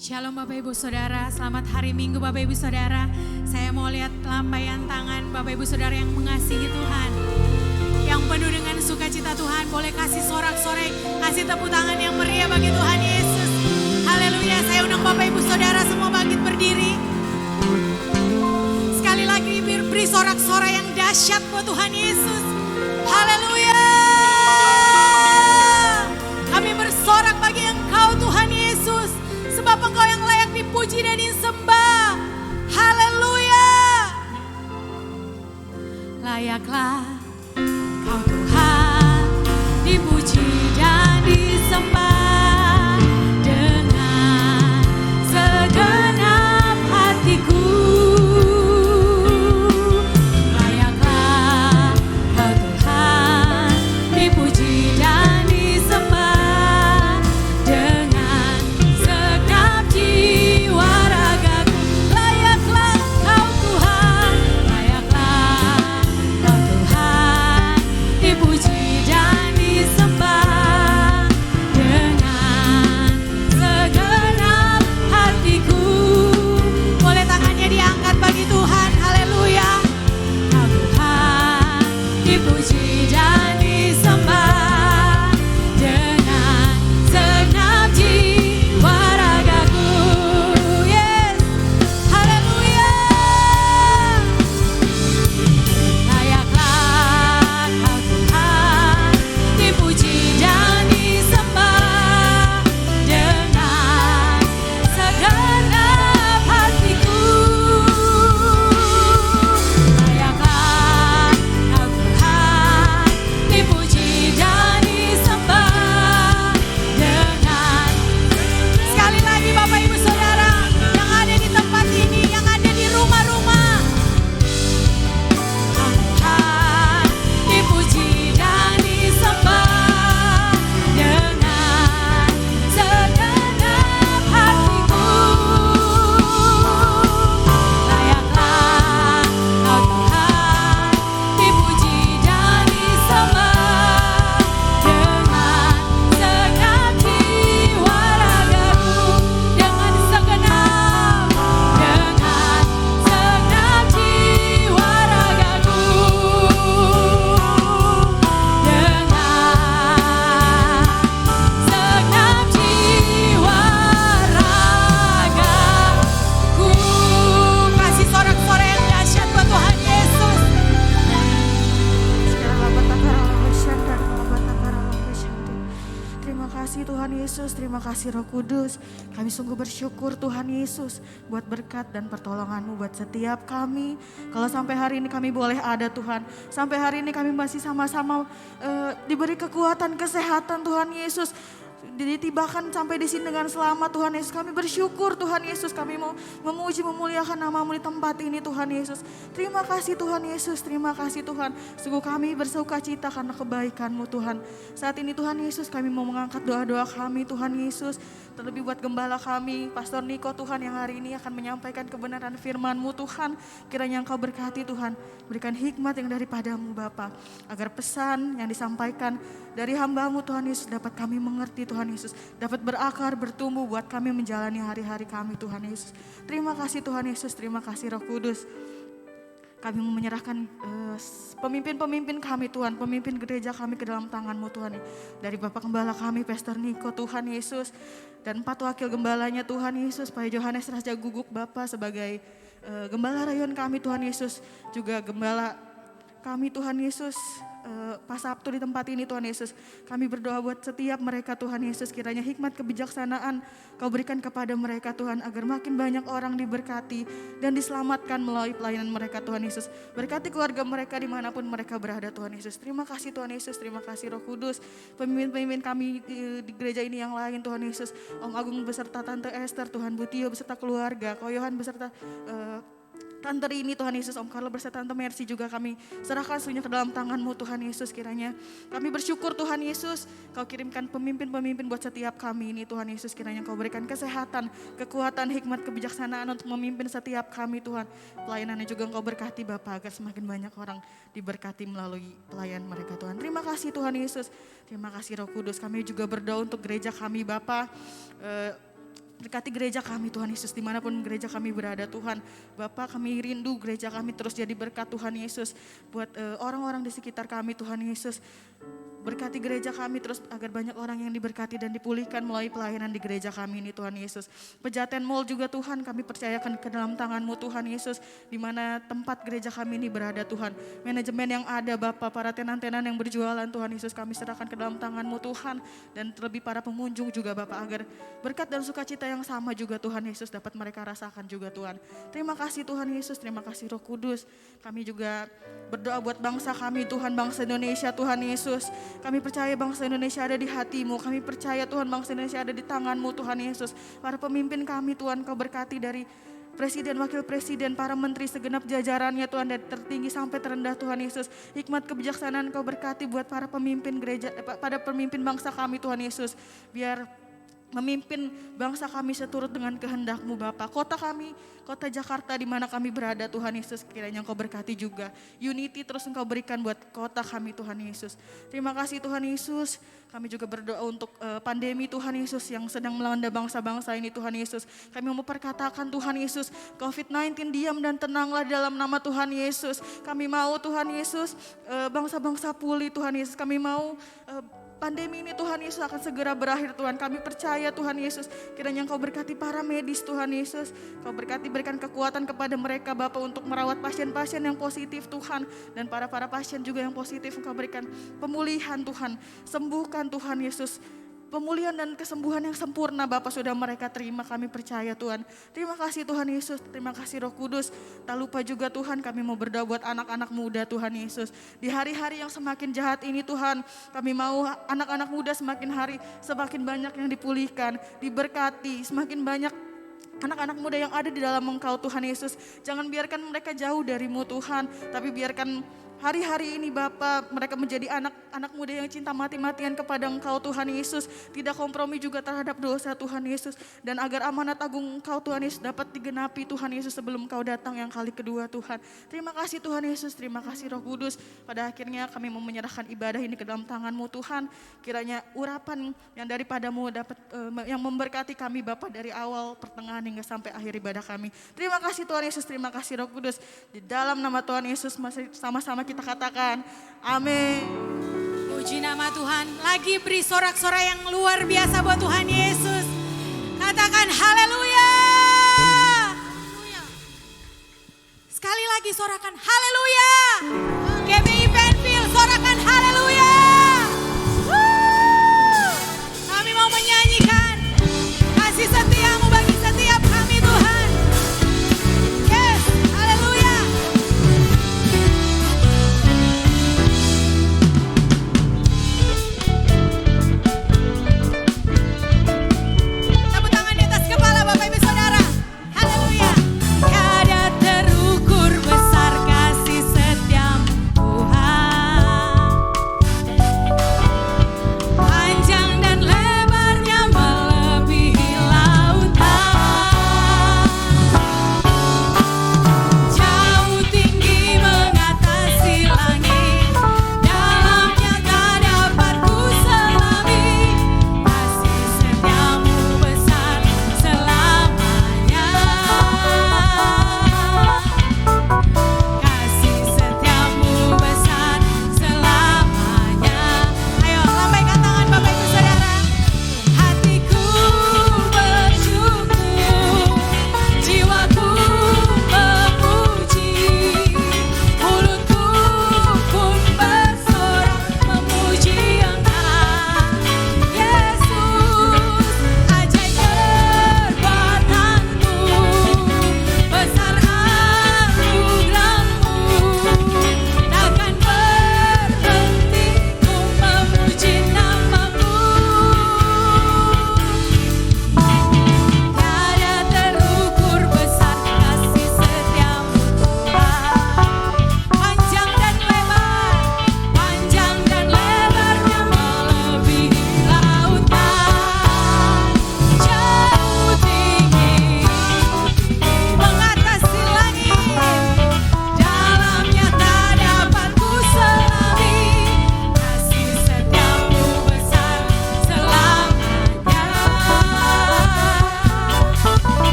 Shalom Bapak Ibu Saudara, selamat hari Minggu Bapak Ibu Saudara. Saya mau lihat lambaian tangan Bapak Ibu Saudara yang mengasihi Tuhan. Yang penuh dengan sukacita Tuhan, boleh kasih sorak-sorai, kasih tepuk tangan yang meriah bagi Tuhan Yesus. Haleluya, saya undang Bapak Ibu Saudara semua bangkit berdiri. Sekali lagi beri sorak-sorai yang dahsyat buat Tuhan Yesus. Haleluya. Kami bersorak bagi Engkau Tuhan Yesus. Sebab Engkau yang layak dipuji dan disembah. Haleluya. Layaklah Kau Tuhan dipuji dan disembah dengan segenap hatiku. Layaklah Kau Tuhan dipuji dan disembah dengan segenap jiwa ragaku. Layaklah Kau Tuhan, layaklah Kau Tuhan dipuji dan disembah dengan segenap hatiku. Boleh tangannya diangkat bagi Tuhan, haleluya. Kau Tuhan dipuji dan disembah dengan segenap jiwa ragaku. Yes, haleluya. Layaklah Kau Tuhan dipuji dan disembah dengan segenap hatiku. Layaklah Kau Tuhan dipuji dan disembah dengan. Sekali lagi Bapak Ibu Saudara yang ada di tempat ini, yang ada di rumah-rumah. Kau Tuhan dipuji dan disembah dengan segenap hatiku. Layaklah Kau Tuhan dipuji dan disembah dengan segenap jiwa ragaku. Dengan segenap jiwa ragaku. Segenap jiwa ragaku. Kasih sorak-sorai yang dahsyat buat Tuhan Yesus. Terima kasih Tuhan Yesus, terima kasih Roh Kudus. Kami sungguh bersyukur Tuhan Yesus buat berkat dan pertolongan-Mu buat setiap kami. Kalau sampai hari ini kami boleh ada Tuhan. Sampai hari ini kami masih sama-sama diberi kekuatan, kesehatan Tuhan Yesus. Ditibakan sampai di sini dengan selamat Tuhan Yesus. Kami bersyukur Tuhan Yesus. Kami mau memuji memuliakan nama-Mu di tempat ini Tuhan Yesus. Terima kasih Tuhan Yesus. Terima kasih Tuhan. Sungguh kami bersukacita karena kebaikan-Mu Tuhan. Saat ini Tuhan Yesus kami mau mengangkat doa-doa kami Tuhan Yesus. Terlebih buat gembala kami Pastor Niko Tuhan yang hari ini akan menyampaikan kebenaran firman-Mu Tuhan. Kiranya Engkau berkati Tuhan. Berikan hikmat yang daripada-Mu Bapa. Agar pesan yang disampaikan dari hamba-Mu Tuhan Yesus dapat kami mengerti Tuhan Yesus. Dapat berakar, bertumbuh buat kami menjalani hari-hari kami Tuhan Yesus. Terima kasih Tuhan Yesus, terima kasih Roh Kudus. Kami mau menyerahkan pemimpin-pemimpin kami Tuhan, pemimpin gereja kami ke dalam tangan-Mu Tuhan. Dari Bapak Gembala kami, Pastor Niko Tuhan Yesus. Dan 4 wakil gembalanya Tuhan Yesus, Pak Yohanes Raja Guguk Bapak sebagai gembala rayon kami Tuhan Yesus. Juga gembala kami Tuhan Yesus, Pak Sabtu di tempat ini Tuhan Yesus. Kami berdoa buat setiap mereka Tuhan Yesus. Kiranya hikmat kebijaksanaan Kau berikan kepada mereka Tuhan. Agar makin banyak orang diberkati dan diselamatkan melalui pelayanan mereka Tuhan Yesus. Berkati keluarga mereka dimanapun mereka berada Tuhan Yesus. Terima kasih Tuhan Yesus, terima kasih Roh Kudus. Pemimpin-pemimpin kami di gereja ini yang lain Tuhan Yesus. Om Agung beserta Tante Esther, Tuhan Butio beserta keluarga. Ko Yohan beserta Tante Rini Tuhan Yesus, Om Carlo beserta Tante Mercy juga kami serahkan semuanya ke dalam tangan-Mu Tuhan Yesus. Kiranya kami bersyukur Tuhan Yesus, Kau kirimkan pemimpin-pemimpin buat setiap kami ini Tuhan Yesus. Kiranya Kau berikan kesehatan, kekuatan, hikmat, kebijaksanaan untuk memimpin setiap kami Tuhan. Pelayanannya juga Engkau berkati Bapak agar semakin banyak orang diberkati melalui pelayan mereka Tuhan. Terima kasih Tuhan Yesus, terima kasih Roh Kudus. Kami juga berdoa untuk gereja kami Bapak. Berkati gereja kami Tuhan Yesus, dimanapun gereja kami berada Tuhan. Bapak, kami rindu gereja kami terus jadi berkat Tuhan Yesus. Buat orang-orang di sekitar kami Tuhan Yesus. Berkati gereja kami terus agar banyak orang yang diberkati dan dipulihkan melalui pelayanan di gereja kami ini Tuhan Yesus. Pejaten Mall juga Tuhan kami percayakan ke dalam tangan-Mu Tuhan Yesus. Di mana tempat gereja kami ini berada Tuhan. Manajemen yang ada Bapak, para tenan-tenan yang berjualan Tuhan Yesus kami serahkan ke dalam tangan-Mu Tuhan. Dan terlebih para pengunjung juga Bapak, agar berkat dan sukacita yang sama juga Tuhan Yesus dapat mereka rasakan juga Tuhan. Terima kasih Tuhan Yesus, terima kasih Roh Kudus. Kami juga berdoa buat bangsa kami Tuhan, bangsa Indonesia Tuhan Yesus. Kami percaya bangsa Indonesia ada di hati-Mu. Kami percaya Tuhan bangsa Indonesia ada di tangan-Mu Tuhan Yesus. Para pemimpin kami Tuhan Kau berkati dari Presiden, Wakil Presiden, para menteri segenap jajarannya Tuhan, dari tertinggi sampai terendah Tuhan Yesus. Hikmat kebijaksanaan Kau berkati buat para pemimpin gereja, pada pemimpin bangsa kami Tuhan Yesus. Biar memimpin bangsa kami seturut dengan kehendak-Mu Bapa. Kota kami, kota Jakarta di mana kami berada Tuhan Yesus, kiranya Engkau berkati juga. Unity terus Engkau berikan buat kota kami Tuhan Yesus. Terima kasih Tuhan Yesus. Kami juga berdoa untuk pandemi Tuhan Yesus yang sedang melanda bangsa-bangsa ini Tuhan Yesus. Kami mau perkatakan Tuhan Yesus, COVID-19 diam dan tenanglah dalam nama Tuhan Yesus. Kami mau Tuhan Yesus bangsa-bangsa pulih Tuhan Yesus. Kami mau pandemi ini Tuhan Yesus akan segera berakhir Tuhan. Kami percaya Tuhan Yesus, kiranya Engkau berkati para medis Tuhan Yesus. Kau berkati, berikan kekuatan kepada mereka Bapa untuk merawat pasien-pasien yang positif Tuhan. Dan para pasien juga yang positif Engkau berikan pemulihan Tuhan. Sembuhkan Tuhan Yesus. Pemulihan dan kesembuhan yang sempurna Bapak sudah mereka terima, kami percaya Tuhan. Terima kasih Tuhan Yesus, terima kasih Roh Kudus. Tak lupa juga Tuhan kami mau berdoa buat anak-anak muda Tuhan Yesus. Di hari-hari yang semakin jahat ini Tuhan, kami mau anak-anak muda semakin hari semakin banyak yang dipulihkan, diberkati, semakin banyak anak-anak muda yang ada di dalam Engkau Tuhan Yesus. Jangan biarkan mereka jauh dari-Mu Tuhan, tapi biarkan hari-hari ini Bapa, mereka menjadi anak-anak muda yang cinta mati-matian kepada Engkau Tuhan Yesus. Tidak kompromi juga terhadap dosa Tuhan Yesus. Dan agar amanat agung Engkau Tuhan Yesus dapat digenapi Tuhan Yesus sebelum Engkau datang yang kali kedua Tuhan. Terima kasih Tuhan Yesus, terima kasih Roh Kudus. Pada akhirnya kami mau menyerahkan ibadah ini ke dalam tangan-Mu Tuhan. Kiranya urapan yang daripada-Mu dapat yang memberkati kami Bapa dari awal, pertengahan hingga sampai akhir ibadah kami. Terima kasih Tuhan Yesus, terima kasih Roh Kudus. Di dalam nama Tuhan Yesus masih sama-sama kita katakan amin. Puji nama Tuhan. Lagi beri sorak-sorai yang luar biasa buat Tuhan Yesus. Katakan haleluya. Sekali lagi sorakan haleluya. GBI Penfield sorakan haleluya. Kami mau menyanyikan kasih setia-Mu bagi setiap kami Tuhan. Yes, haleluya. Tepuk tangan di atas kepala Bapak Ibu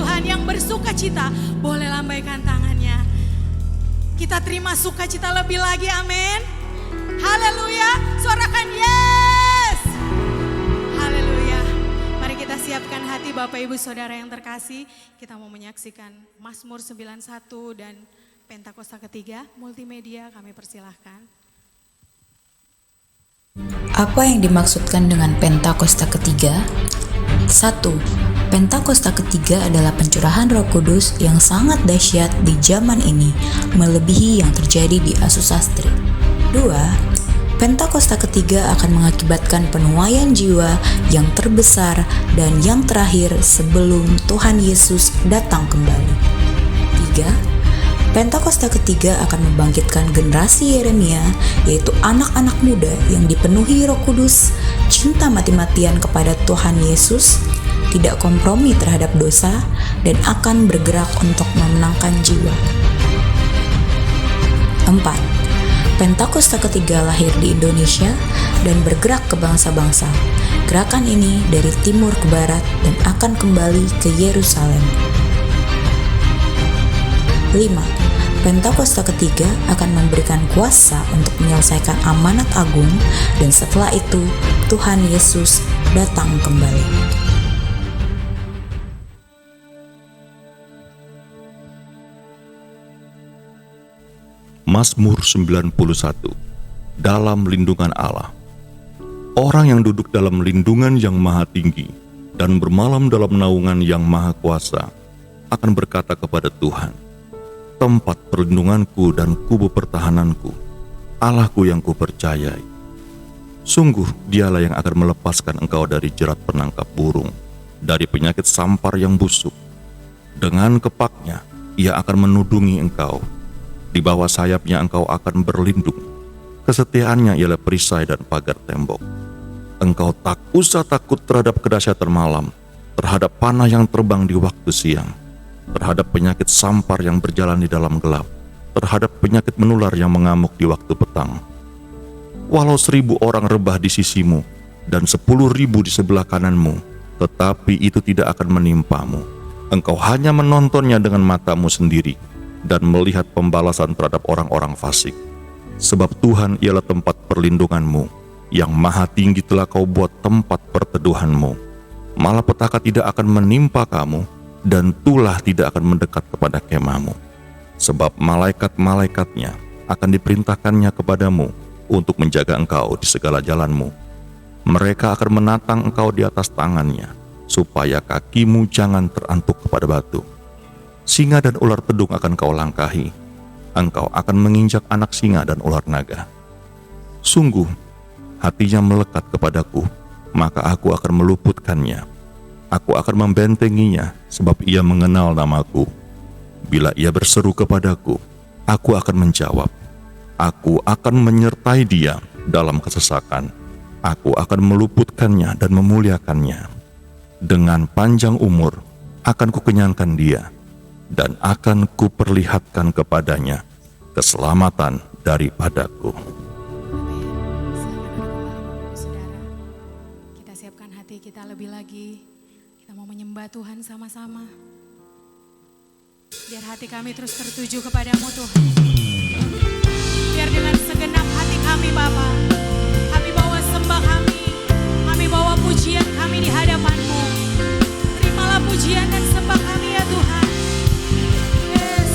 Tuhan yang bersuka cita boleh lambaikan tangannya. Kita terima sukacita lebih lagi, amin. Haleluya, suarakan yes. Haleluya. Mari kita siapkan hati Bapak Ibu Saudara yang terkasih. Kita mau menyaksikan Mazmur 91 dan Pentakosta ketiga. Multimedia kami persilahkan. Apa yang dimaksudkan dengan Pentakosta ketiga? 1. Pentakosta ketiga adalah pencurahan Roh Kudus yang sangat dahsyat di zaman ini, melebihi yang terjadi di Azusa Street. 2. Pentakosta ketiga akan mengakibatkan penuaian jiwa yang terbesar dan yang terakhir sebelum Tuhan Yesus datang kembali. 3. Pentakosta ketiga akan membangkitkan generasi Yeremia, yaitu anak-anak muda yang dipenuhi Roh Kudus, cinta mati-matian kepada Tuhan Yesus, tidak kompromi terhadap dosa, dan akan bergerak untuk memenangkan jiwa. 4. Pentakosta ketiga lahir di Indonesia dan bergerak ke bangsa-bangsa. Gerakan ini dari timur ke barat dan akan kembali ke Yerusalem. 5. Pentakosta ketiga akan memberikan kuasa untuk menyelesaikan amanat agung dan setelah itu Tuhan Yesus datang kembali. Mazmur 91. Dalam lindungan Allah. Orang yang duduk dalam lindungan yang maha tinggi dan bermalam dalam naungan yang maha kuasa akan berkata kepada Tuhan, tempat perlindunganku dan kubu pertahananku, Allahku yang kupercayai. Sungguh dialah yang akan melepaskan engkau dari jerat penangkap burung, dari penyakit sampar yang busuk. Dengan kepaknya ia akan menudungi engkau. Di bawah sayapnya engkau akan berlindung. Kesetiaannya ialah perisai dan pagar tembok. Engkau tak usah takut terhadap kedahsyatan malam, terhadap panah yang terbang di waktu siang, terhadap penyakit sampar yang berjalan di dalam gelap, terhadap penyakit menular yang mengamuk di waktu petang. Walau 1.000 orang rebah di sisimu dan 10.000 di sebelah kananmu, tetapi itu tidak akan menimpamu. Engkau hanya menontonnya dengan matamu sendiri dan melihat pembalasan terhadap orang-orang fasik. Sebab Tuhan ialah tempat perlindunganmu, yang maha tinggi telah kau buat tempat perteduhanmu. Malapetaka tidak akan menimpa kamu, dan tulah tidak akan mendekat kepada kemahmu. Sebab malaikat-malaikatnya akan diperintahkannya kepadamu untuk menjaga engkau di segala jalanmu. Mereka akan menatang engkau di atas tangannya, supaya kakimu jangan terantuk kepada batu. Singa dan ular pedung akan kau langkahi. Engkau akan menginjak anak singa dan ular naga. Sungguh, hatinya melekat kepadaku, maka aku akan meluputkannya. Aku akan membentenginya, sebab ia mengenal namaku. Bila ia berseru kepadaku, aku akan menjawab. Aku akan menyertai dia dalam kesesakan. Aku akan meluputkannya dan memuliakannya. Dengan panjang umur akan kukenyangkan dia, dan akan kuperlihatkan kepadanya keselamatan daripadaku. Saudara, kita siapkan hati kita lebih lagi. Kita mau menyembah Tuhan sama-sama. Biar hati kami terus tertuju kepadamu Tuhan. Biar dengan segenap hati kami Bapa, kami bawa sembah kami bawa pujian kami di hadapan-Mu. Terimalah pujian dan sembah kami ya Tuhan. Yes.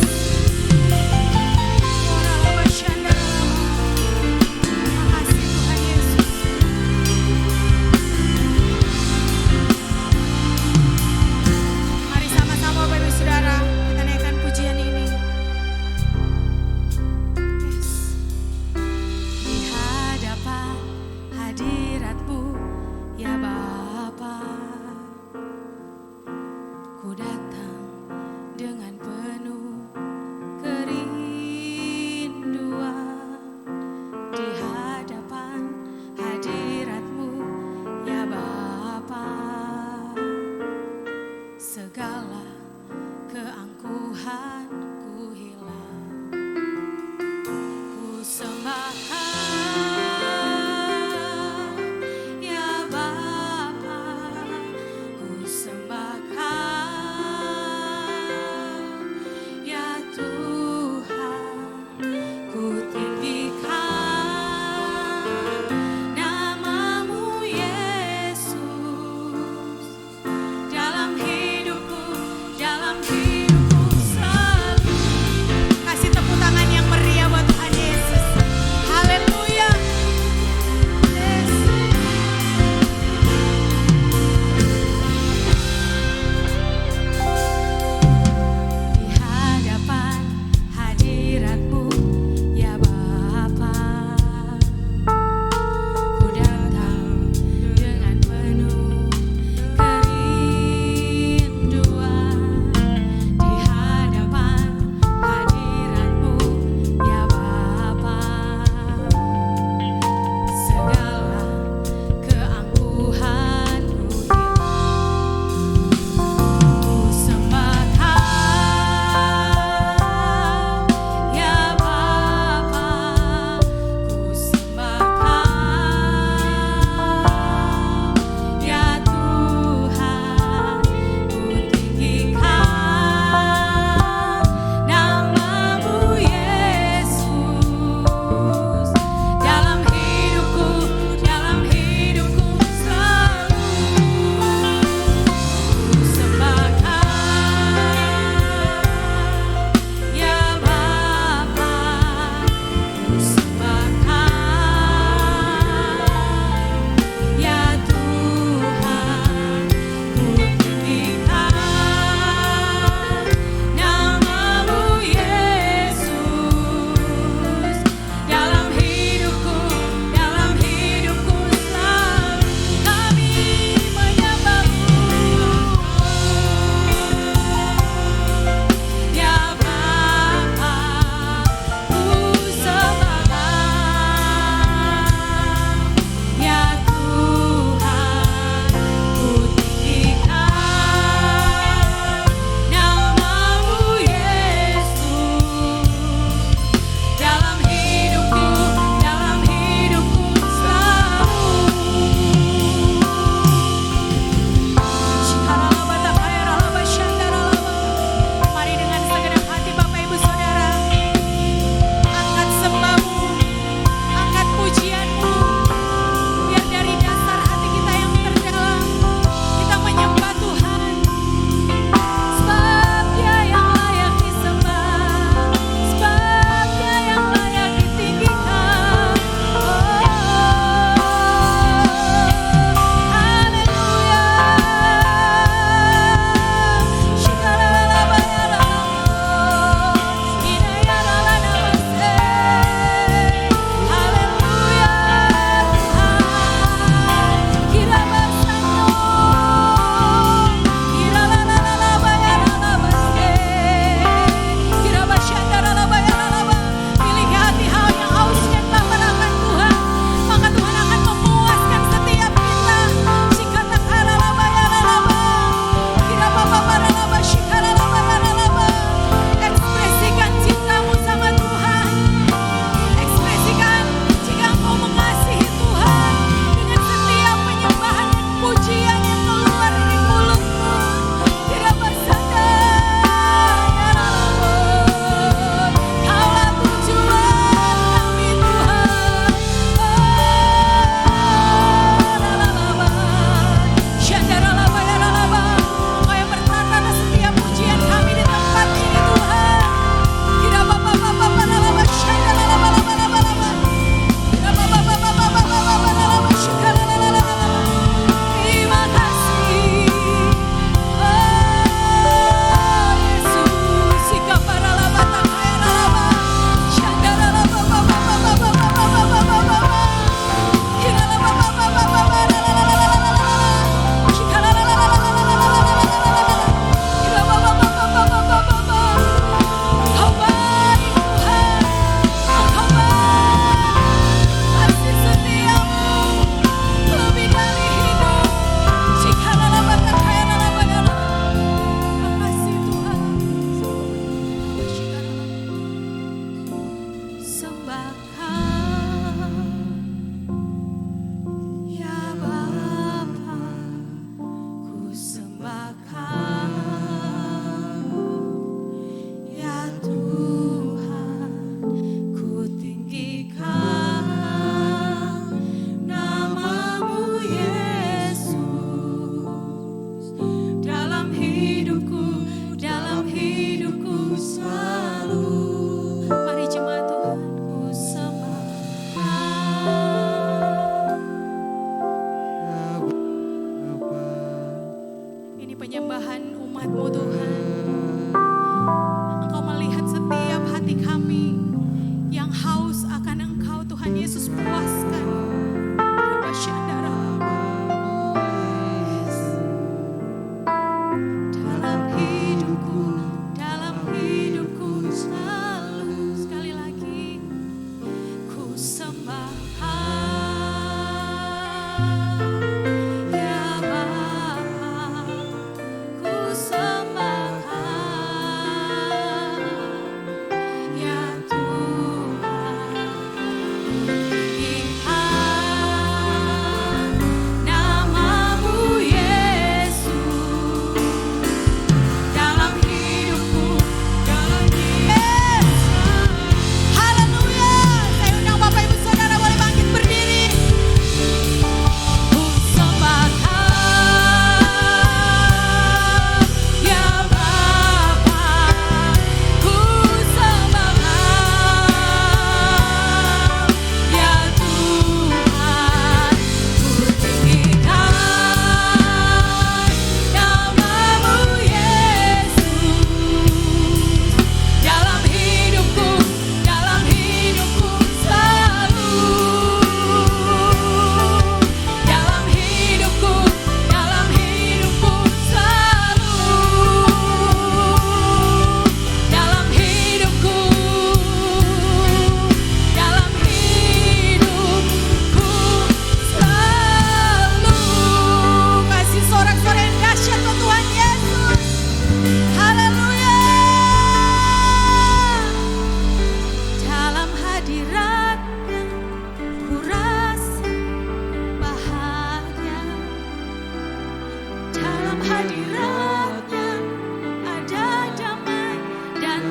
Terima kasih Tuhan Yesus. Mari sama-sama Bapak Ibu Saudara, kita naikkan pujian ini. Yes. Di hadapan hadirat-Mu ya Bapa, ku datang dengan penuh kerinduan. Di hadapan hadirat-Mu ya Bapa, segala keangkuhanku hilang. Ku sembahkan ya Bapa, ku sembahkan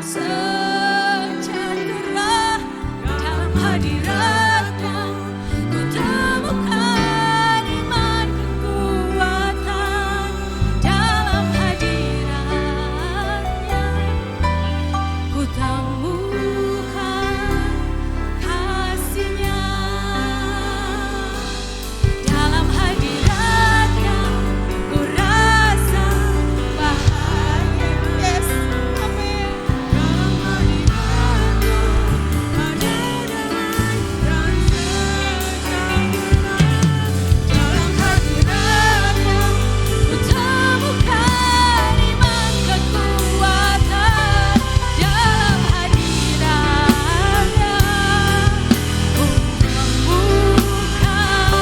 sejahtera dalam hadirat-Nya. Ku temukan iman kekuatan dalam hadirat-Nya. Ku temukan kasih-Nya dalam hadirat-Nya. Ku rasa bahagia. Yes, amin. Dalam hadirat-Nya ada damai dan sejahtera. Dalam hadirat-Nya ku temukan iman kekuatan dalam hadirat-Nya. Ku temukan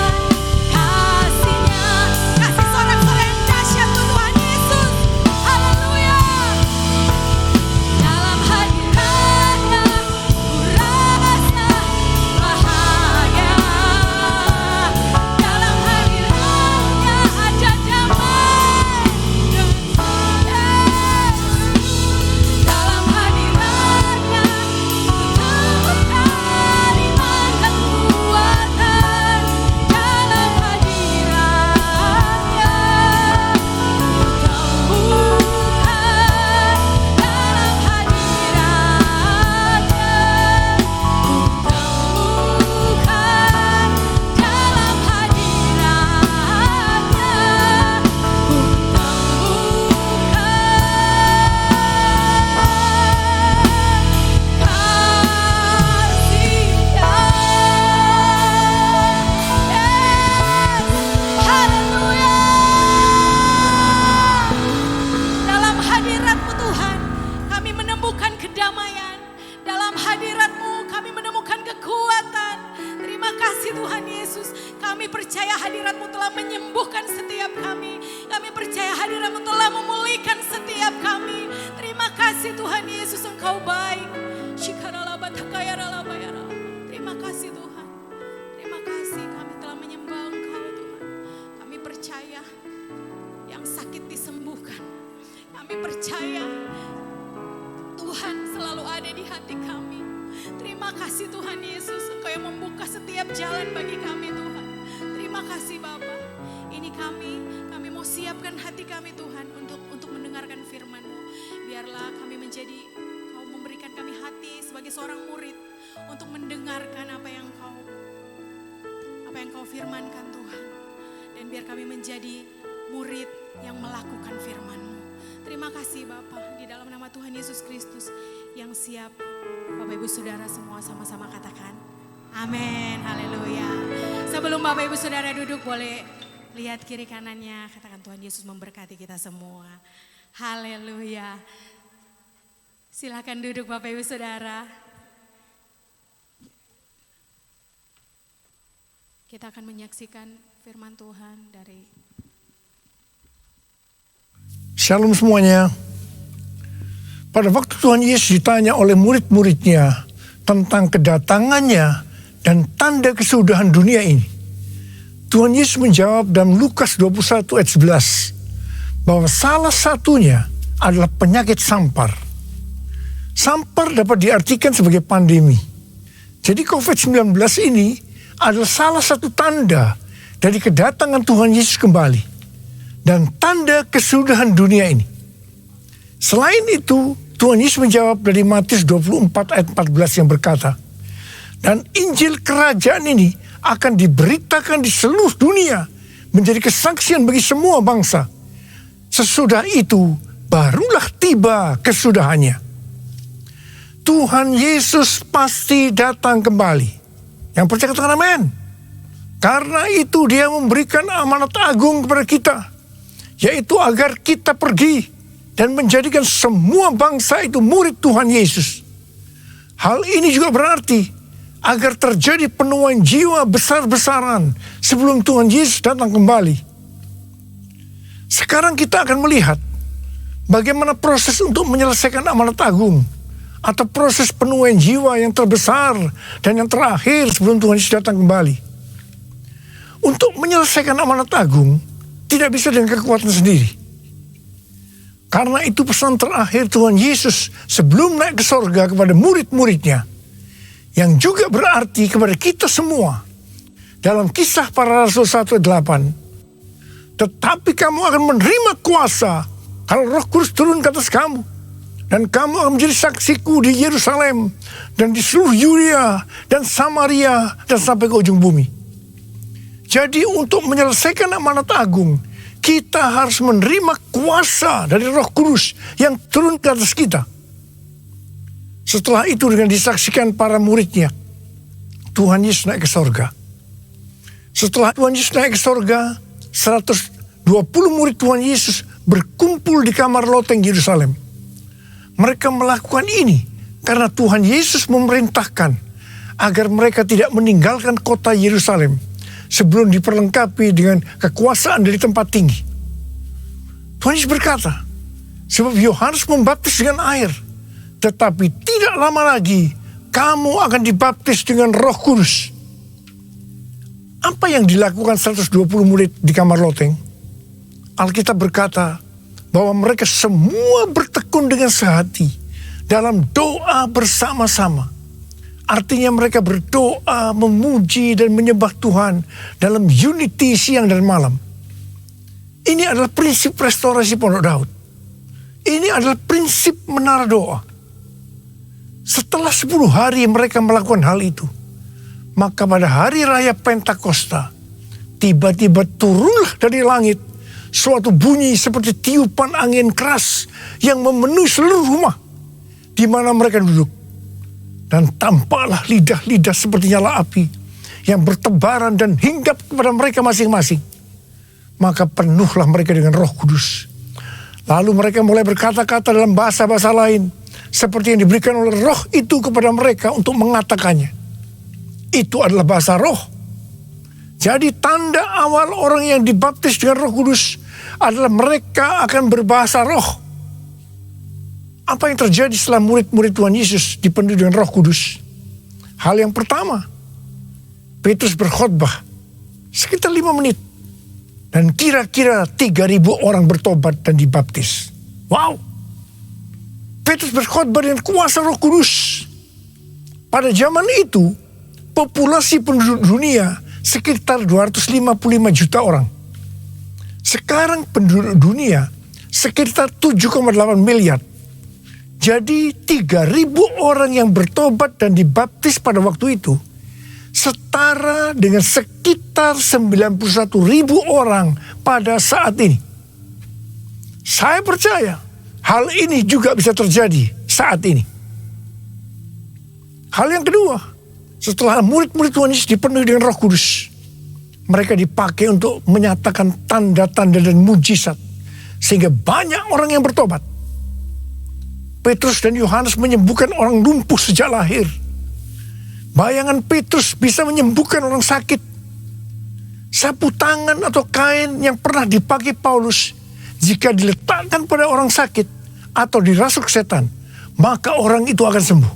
kasih-Nya. Kasih sorak-sorai yang dahsyat untuk Tuhan Yesus. Haleluya. Dalam hadirat-Nya ku rasa bahagia. Dalam hadirat-Nya ada damai dan sejahtera. Dalam hadirat-Nya ku temukan iman kekuatan dalam hadirat-Nya. Ku temukan dalam hadirat-Nya. Ku temukan dalam hadirat-Nya. Haleluya. Dalam hadirat-Mu Tuhan, kami menemukan kedamaian. Dalam hadirat-Mu kami menemukan kekuatan. Terima kasih Tuhan Yesus. Kami percaya hadirat-Mu telah menyembuhkan setiap kami. Kami percaya hadirat-Mu telah memulihkan setiap kami. Terima kasih Tuhan Yesus, Engkau baik. Terima kasih Tuhan. Terima kasih kami telah menyembah Engkau Tuhan. Kami percaya yang sakit disembuhkan. Kami percaya Tuhan selalu ada di hati kami. Terima kasih Tuhan Yesus, Engkau yang membuka setiap jalan bagi kami Tuhan. Terima kasih Bapa. Ini kami mau siapkan hati kami Tuhan untuk mendengarkan firman-Mu. Biarlah kami menjadi, Kau memberikan kami hati sebagai seorang murid untuk mendengarkan apa yang Kau firmankan Tuhan. Dan biar kami menjadi murid yang melakukan firman-Mu. Terima kasih Bapa, di dalam nama Tuhan Yesus Kristus yang siap. Bapak Ibu Saudara semua sama-sama katakan amin, haleluya. Sebelum Bapak Ibu Saudara duduk, boleh lihat kiri kanannya, katakan Tuhan Yesus memberkati kita semua. Haleluya. Silakan duduk Bapak Ibu Saudara. Kita akan menyaksikan firman Tuhan dari Shalom semuanya. Pada waktu Tuhan Yesus ditanya oleh murid-muridnya tentang kedatangannya dan tanda kesudahan dunia ini, Tuhan Yesus menjawab dalam Lukas 21 ayat 11 bahwa salah satunya adalah penyakit sampar. Sampar dapat diartikan sebagai pandemi. Jadi COVID-19 ini adalah salah satu tanda dari kedatangan Tuhan Yesus kembali dan tanda kesudahan dunia ini. Selain itu, Tuhan Yesus menjawab dari Matius 24 ayat 14 yang berkata, dan Injil kerajaan ini akan diberitakan di seluruh dunia menjadi kesaksian bagi semua bangsa. Sesudah itu barulah tiba kesudahannya. Tuhan Yesus pasti datang kembali. Yang percaya katakan amin. Karena itu Dia memberikan amanat agung kepada kita, yaitu agar kita pergi dan menjadikan semua bangsa itu murid Tuhan Yesus. Hal ini juga berarti agar terjadi penuaian jiwa besar-besaran sebelum Tuhan Yesus datang kembali. Sekarang kita akan melihat bagaimana proses untuk menyelesaikan amanat agung atau proses penuaian jiwa yang terbesar dan yang terakhir sebelum Tuhan Yesus datang kembali. Untuk menyelesaikan amanat agung tidak bisa dengan kekuatan sendiri. Karena itu pesan terakhir Tuhan Yesus sebelum naik ke sorga kepada murid-muridnya, yang juga berarti kepada kita semua. Dalam Kisah Para Rasul 1:8, tetapi kamu akan menerima kuasa kalau Roh Kudus turun ke atas kamu, dan kamu akan menjadi saksiku di Yerusalem dan di seluruh Yudea dan Samaria dan sampai ke ujung bumi. Jadi untuk menyelesaikan amanat agung, kita harus menerima kuasa dari Roh Kudus yang turun ke atas kita. Setelah itu dengan disaksikan para muridnya, Tuhan Yesus naik ke sorga. Setelah Tuhan Yesus naik ke sorga, 120 murid Tuhan Yesus berkumpul di kamar loteng Yerusalem. Mereka melakukan ini karena Tuhan Yesus memerintahkan agar mereka tidak meninggalkan kota Yerusalem sebelum diperlengkapi dengan kekuasaan dari tempat tinggi. Tuhan Yesus berkata, sebab Yohanes membaptis dengan air, tetapi tidak lama lagi kamu akan dibaptis dengan Roh Kudus. Apa yang dilakukan 120 murid di kamar loteng? Alkitab berkata bahwa mereka semua bertekun dengan sehati dalam doa bersama-sama. Artinya mereka berdoa, memuji dan menyembah Tuhan dalam unity siang dan malam. Ini adalah prinsip restorasi Pondok Daud. Ini adalah prinsip menara doa. Setelah 10 hari mereka melakukan hal itu, maka pada hari raya Pentakosta, tiba-tiba turunlah dari langit suatu bunyi seperti tiupan angin keras yang memenuhi seluruh rumah di mana mereka duduk. Dan tampaklah lidah-lidah seperti nyala api yang bertebaran dan hinggap kepada mereka masing-masing. Maka penuhlah mereka dengan Roh Kudus. Lalu mereka mulai berkata-kata dalam bahasa-bahasa lain seperti yang diberikan oleh Roh itu kepada mereka untuk mengatakannya. Itu adalah bahasa roh. Jadi tanda awal orang yang dibaptis dengan Roh Kudus adalah mereka akan berbahasa roh. Apa yang terjadi setelah murid-murid Tuhan Yesus dipenuhi dengan Roh Kudus? Hal yang pertama, Petrus berkhotbah sekitar 5 menit. Dan kira-kira 3.000 orang bertobat dan dibaptis. Wow! Petrus berkhotbah dengan kuasa Roh Kudus. Pada zaman itu, populasi penduduk dunia sekitar 255 juta orang. Sekarang penduduk dunia sekitar 7,8 miliar. Jadi 3.000 orang yang bertobat dan dibaptis pada waktu itu setara dengan sekitar 91.000 orang pada saat ini. Saya percaya hal ini juga bisa terjadi saat ini. Hal yang kedua, setelah murid-murid Tuhan Yesus dipenuhi dengan Roh Kudus, mereka dipakai untuk menyatakan tanda-tanda dan mujizat sehingga banyak orang yang bertobat. Petrus dan Yohanes menyembuhkan orang lumpuh sejak lahir. Bayangan Petrus bisa menyembuhkan orang sakit. Sapu tangan atau kain yang pernah dipakai Paulus, jika diletakkan pada orang sakit atau dirasuk setan, maka orang itu akan sembuh.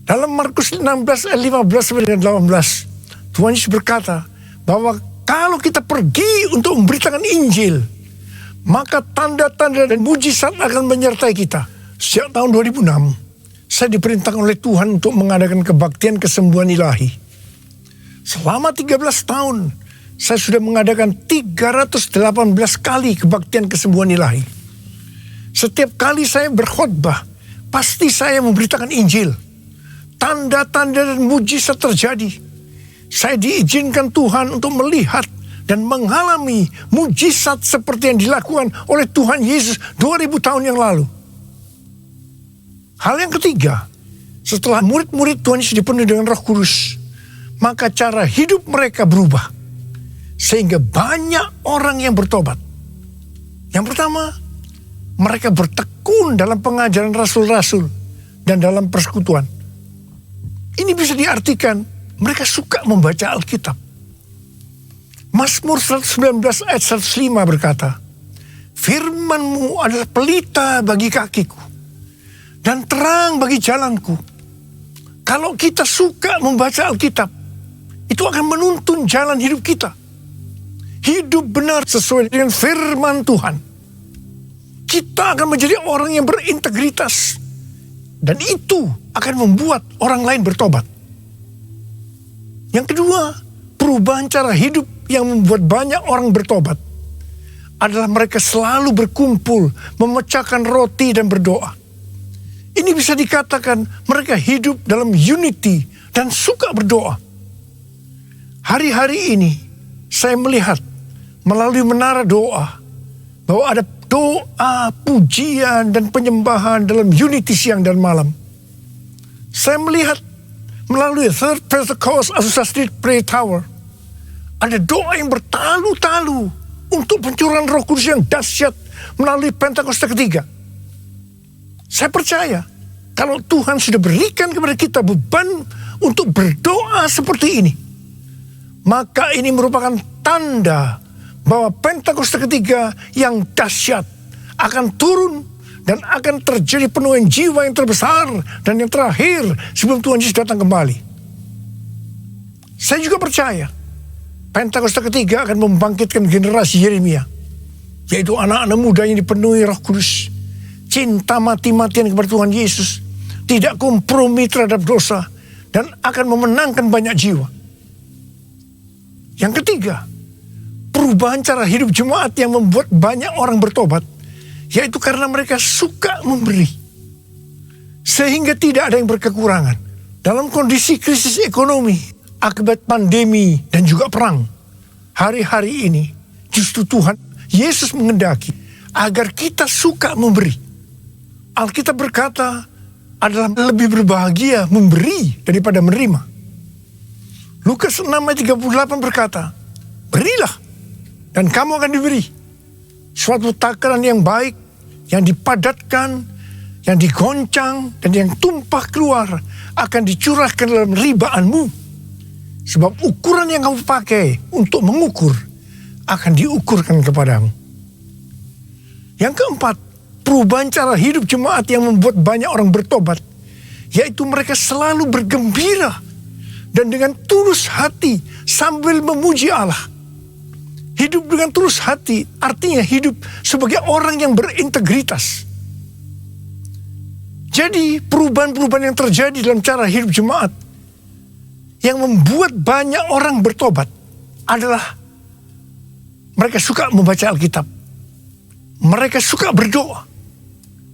Dalam Markus 16 ayat 15-18, Tuhan Yesus berkata bahwa kalau kita pergi untuk memberitakan Injil, maka tanda-tanda dan mujizat akan menyertai kita. Sejak tahun 2006, saya diperintahkan oleh Tuhan untuk mengadakan kebaktian kesembuhan ilahi. Selama 13 tahun, saya sudah mengadakan 318 kali kebaktian kesembuhan ilahi. Setiap kali saya berkhotbah, pasti saya memberitakan Injil. Tanda-tanda dan mujizat terjadi. Saya diizinkan Tuhan untuk melihat dan mengalami mujizat seperti yang dilakukan oleh Tuhan Yesus 2000 tahun yang lalu. Hal yang ketiga, setelah murid-murid Tuhan Yesus dipenuhi dengan Roh Kudus, maka cara hidup mereka berubah. Sehingga banyak orang yang bertobat. Yang pertama, mereka bertekun dalam pengajaran rasul-rasul dan dalam persekutuan. Ini bisa diartikan mereka suka membaca Alkitab. Mazmur 119 ayat 105 berkata, "Firman-Mu adalah pelita bagi kakiku dan terang bagi jalanku." Kalau kita suka membaca Alkitab, itu akan menuntun jalan hidup kita. Hidup benar sesuai dengan firman Tuhan. kita akan menjadi orang yang berintegritas. Dan itu akan membuat orang lain bertobat. Yang kedua, perubahan cara hidup yang membuat banyak orang bertobat adalah mereka selalu berkumpul, memecahkan roti dan berdoa. Ini bisa dikatakan mereka hidup dalam unity dan suka berdoa. Hari-hari ini saya melihat melalui menara doa bahwa ada doa, pujian, dan penyembahan dalam unity siang dan malam. Saya melihat melalui Third Pentecost Azusa Street Prayer Tower ada doa yang bertalu-talu untuk pencurahan Roh Kudus yang dahsyat melalui Pentakosta ketiga. Saya percaya kalau Tuhan sudah berikan kepada kita beban untuk berdoa seperti ini, maka ini merupakan tanda bahwa Pentakosta ketiga yang dahsyat akan turun dan akan terjadi penuaian jiwa yang terbesar dan yang terakhir sebelum Tuhan Yesus datang kembali. Saya juga percaya Pentakosta ketiga akan membangkitkan generasi Yeremia, yaitu anak-anak muda yang dipenuhi Roh Kudus, cinta mati-matian kepada Tuhan Yesus, tidak kompromi terhadap dosa, dan akan memenangkan banyak jiwa. Yang ketiga, perubahan cara hidup jemaat yang membuat banyak orang bertobat, yaitu karena mereka suka memberi. Sehingga tidak ada yang berkekurangan. Dalam kondisi krisis ekonomi, akibat pandemi dan juga perang, hari-hari ini justru Tuhan Yesus menghendaki agar kita suka memberi. Alkitab berkata adalah lebih berbahagia memberi daripada menerima. Lukas 6 ayat 38 berkata, berilah dan kamu akan diberi. Suatu takaran yang baik, yang dipadatkan, yang digoncang, dan yang tumpah keluar akan dicurahkan dalam ribaanmu. Sebab ukuran yang kamu pakai untuk mengukur akan diukurkan kepadamu. Yang keempat, perubahan cara hidup jemaat yang membuat banyak orang bertobat, yaitu mereka selalu bergembira dan dengan tulus hati sambil memuji Allah. Hidup dengan tulus hati artinya hidup sebagai orang yang berintegritas. Jadi perubahan-perubahan yang terjadi dalam cara hidup jemaat yang membuat banyak orang bertobat adalah mereka suka membaca Alkitab. Mereka suka berdoa.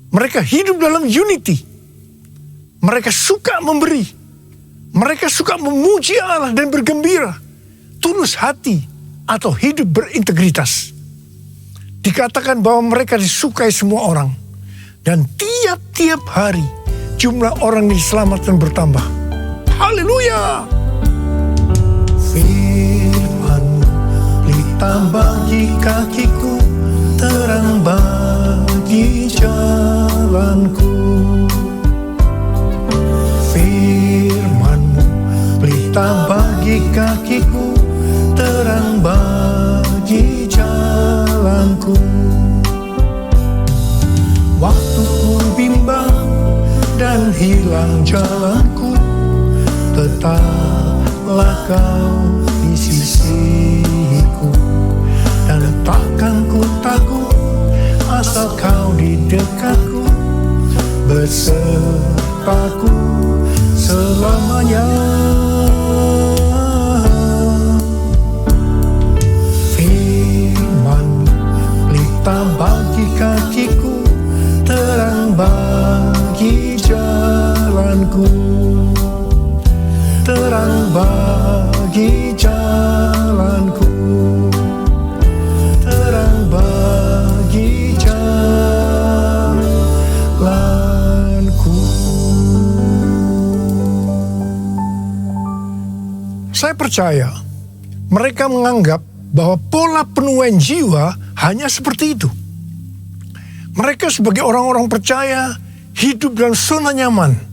Mereka hidup dalam unity. Mereka suka memberi. Mereka suka memuji Allah dan bergembira. Tulus hati atau hidup berintegritas. Dikatakan bahwa mereka disukai semua orang. Dan tiap-tiap hari jumlah orang yang diselamatkan bertambah. Haleluya! Firman-Mu pelita bagi kakiku, terang bagi jalanku. Firman-Mu pelita bagi kakiku, terang bagi jalanku. Waktu ku bimbang dan hilang jalanku, tetaplah Kau di sisiku. Dan takkan ku takut asal Kau di dekatku, besertaku selamanya. Firman-Mu pelita bagi kakiku, terang bagi jalanku. Terang bagi jalanku. Terang bagi jalanku. Saya percaya mereka menganggap bahwa pola penuaian jiwa hanya seperti itu. Mereka sebagai orang-orang percaya hidup dalam zona nyaman.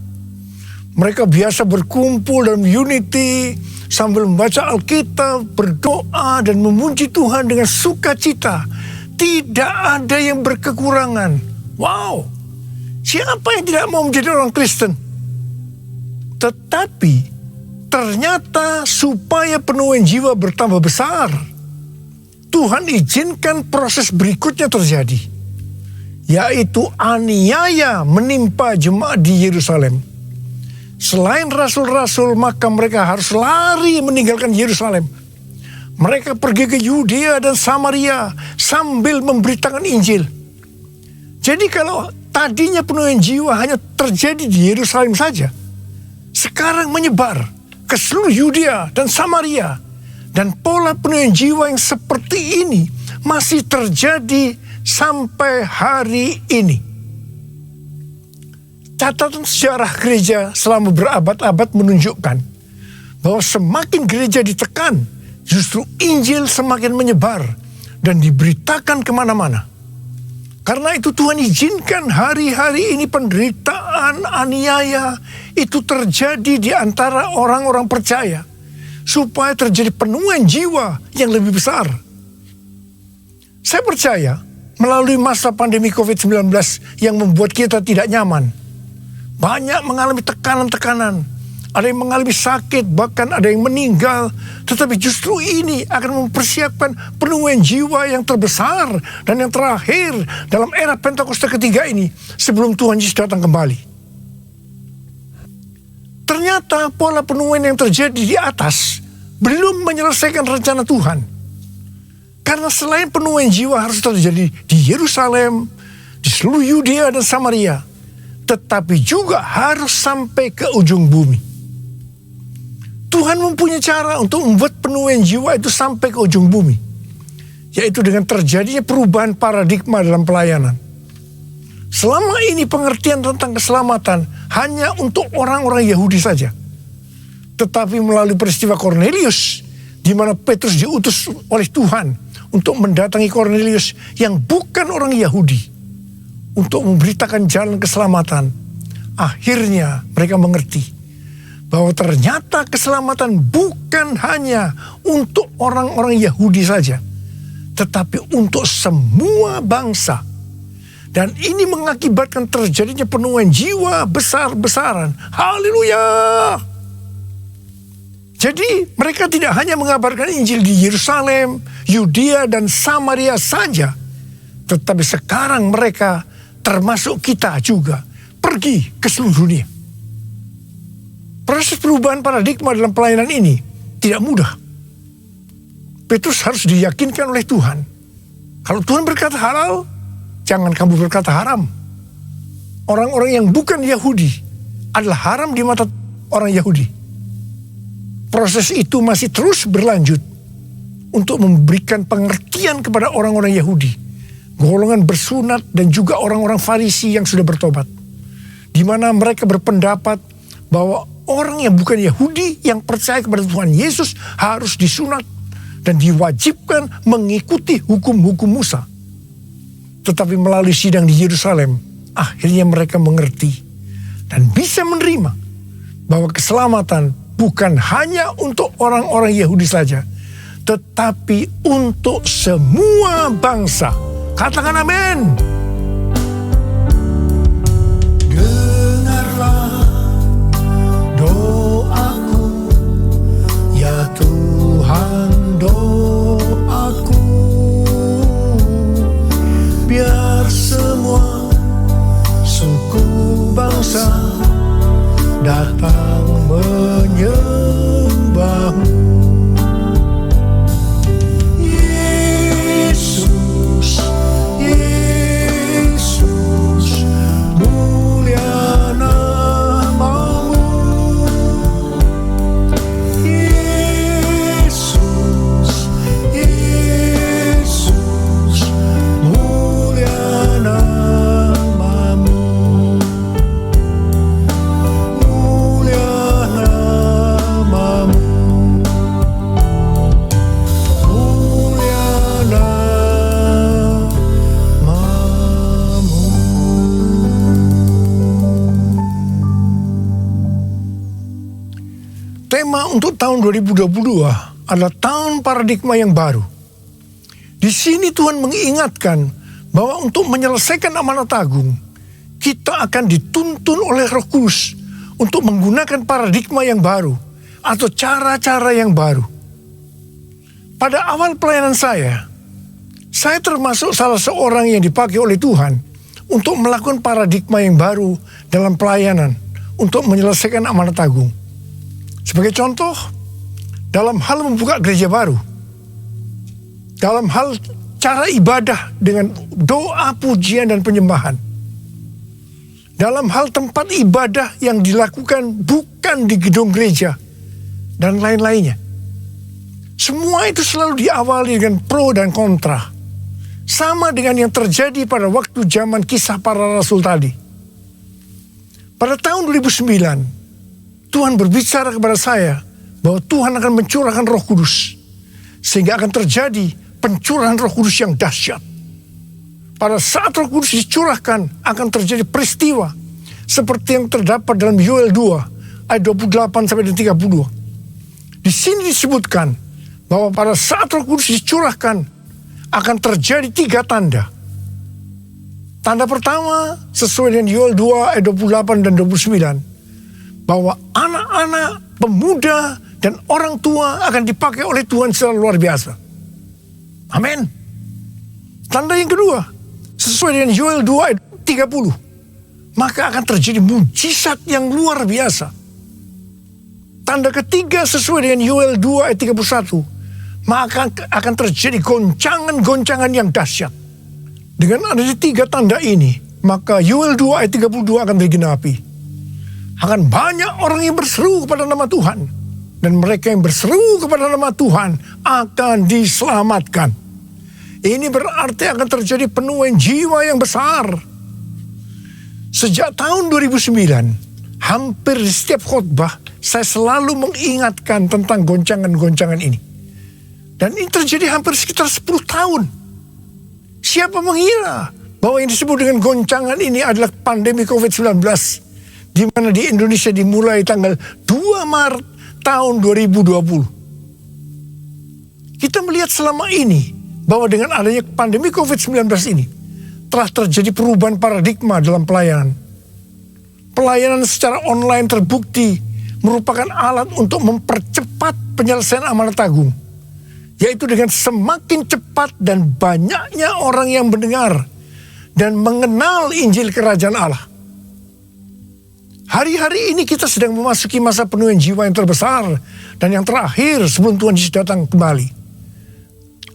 Mereka biasa berkumpul dalam unity sambil membaca Alkitab, berdoa dan memuji Tuhan dengan sukacita. Tidak ada yang berkekurangan. Wow, siapa yang tidak mau menjadi orang Kristen? Tetapi ternyata supaya penuaian jiwa bertambah besar, Tuhan izinkan proses berikutnya terjadi, yaitu aniaya menimpa jemaat di Yerusalem. Selain rasul-rasul, maka mereka harus lari meninggalkan Yerusalem. Mereka pergi ke Yudea dan Samaria sambil memberitakan Injil. Jadi kalau tadinya penuaian jiwa hanya terjadi di Yerusalem saja, sekarang menyebar ke seluruh Yudea dan Samaria. Dan pola penuaian jiwa yang seperti ini masih terjadi sampai hari ini. Catatan sejarah gereja selama berabad-abad menunjukkan bahwa semakin gereja ditekan, justru Injil semakin menyebar dan diberitakan kemana-mana. Karena itu Tuhan izinkan hari-hari ini penderitaan, aniaya itu terjadi di antara orang-orang percaya, supaya terjadi penuaian jiwa yang lebih besar. Saya percaya melalui masa pandemi COVID-19 yang membuat kita tidak nyaman, banyak mengalami tekanan-tekanan, ada yang mengalami sakit, bahkan ada yang meninggal. Tetapi justru ini akan mempersiapkan penuaian jiwa yang terbesar dan yang terakhir dalam era Pentakosta ketiga ini sebelum Tuhan Yesus datang kembali. Ternyata pola penuaian yang terjadi di atas belum menyelesaikan rencana Tuhan. Karena selain penuaian jiwa harus terjadi di Yerusalem, di seluruh Yudea dan Samaria, tetapi juga harus sampai ke ujung bumi. Tuhan mempunyai cara untuk membuat penuaian jiwa itu sampai ke ujung bumi, yaitu dengan terjadinya perubahan paradigma dalam pelayanan. Selama ini pengertian tentang keselamatan hanya untuk orang-orang Yahudi saja. Tetapi melalui peristiwa Kornelius, di mana Petrus diutus oleh Tuhan untuk mendatangi Kornelius yang bukan orang Yahudi, untuk memberitakan jalan keselamatan, akhirnya mereka mengerti bahwa ternyata keselamatan bukan hanya untuk orang-orang Yahudi saja, tetapi untuk semua bangsa. Dan ini mengakibatkan terjadinya penuaian jiwa besar-besaran. Haleluya! Jadi mereka tidak hanya mengabarkan Injil di Yerusalem, Yudea dan Samaria saja, tetapi sekarang mereka termasuk kita juga pergi ke seluruh dunia. Proses perubahan paradigma dalam pelayanan ini tidak mudah. Petrus harus diyakinkan oleh Tuhan. Kalau Tuhan berkata halal, jangan kamu berkata haram. Orang-orang yang bukan Yahudi adalah haram di mata orang Yahudi. Proses itu masih terus berlanjut untuk memberikan pengertian kepada orang-orang Yahudi, golongan bersunat dan juga orang-orang Farisi yang sudah bertobat, di mana mereka berpendapat bahwa orang yang bukan Yahudi yang percaya kepada Tuhan Yesus harus disunat dan diwajibkan mengikuti hukum-hukum Musa. Tetapi melalui sidang di Yerusalem, akhirnya mereka mengerti dan bisa menerima bahwa keselamatan bukan hanya untuk orang-orang Yahudi saja, tetapi untuk semua bangsa. Katakan amin. Dengarlah doaku, ya Tuhan, doaku, biar semua suku bangsa datang menyembahmu. Yesus, Yesus, mulia namamu. Yesus, Yesus, mulia namamu. Tema untuk tahun 2022 adalah tahun paradigma yang baru. Di sini Tuhan mengingatkan bahwa untuk menyelesaikan amanat agung, kita akan dituntun oleh Roh Kudus untuk menggunakan paradigma yang baru atau cara-cara yang baru. Pada awal pelayanan saya termasuk salah seorang yang dipakai oleh Tuhan untuk melakukan paradigma yang baru dalam pelayanan untuk menyelesaikan amanat agung. Sebagai contoh, dalam hal membuka gereja baru, dalam hal cara ibadah dengan doa, pujian, dan penyembahan, dalam hal tempat ibadah yang dilakukan bukan di gedung gereja, dan lain-lainnya. Semua itu selalu diawali dengan pro dan kontra. Sama dengan yang terjadi pada waktu zaman Kisah Para Rasul tadi. Pada tahun 2009, Tuhan berbicara kepada saya bahwa Tuhan akan mencurahkan Roh Kudus. Sehingga akan terjadi pencurahan Roh Kudus yang dahsyat. Pada saat Roh Kudus dicurahkan, akan terjadi peristiwa seperti yang terdapat dalam Yoel 2 ayat 28 sampai 32. Di sini disebutkan bahwa pada saat Roh Kudus dicurahkan akan terjadi 3 tanda. Tanda pertama sesuai dengan Yoel 2 ayat 28 dan 29, bahwa anak-anak, pemuda, dan orang tua akan dipakai oleh Tuhan secara luar biasa. Amin. Tanda yang kedua sesuai dengan Yoel 2 ayat 30, maka akan terjadi mujizat yang luar biasa. Tanda ketiga sesuai dengan Yoel 2 ayat 31, maka akan terjadi goncangan-goncangan yang dahsyat. Dengan adanya 3 tanda ini, maka Yoel 2 ayat 32 akan digenapi. Akan banyak orang yang berseru kepada nama Tuhan, dan mereka yang berseru kepada nama Tuhan akan diselamatkan. Ini berarti akan terjadi penuaian jiwa yang besar. Sejak tahun 2009, hampir di setiap khotbah, saya selalu mengingatkan tentang goncangan-goncangan ini. Dan ini terjadi hampir sekitar 10 tahun. Siapa mengira bahwa yang disebut dengan goncangan ini adalah pandemi COVID-19, di mana di Indonesia dimulai tanggal 2 Maret tahun 2020. Kita melihat selama ini bahwa dengan adanya pandemi COVID-19 ini telah terjadi perubahan paradigma dalam pelayanan. Pelayanan secara online terbukti merupakan alat untuk mempercepat penyelesaian amanat agung, yaitu dengan semakin cepat dan banyaknya orang yang mendengar dan mengenal Injil Kerajaan Allah. Hari-hari ini kita sedang memasuki masa penuaian jiwa yang terbesar dan yang terakhir sebelum Tuhan Yesus datang kembali.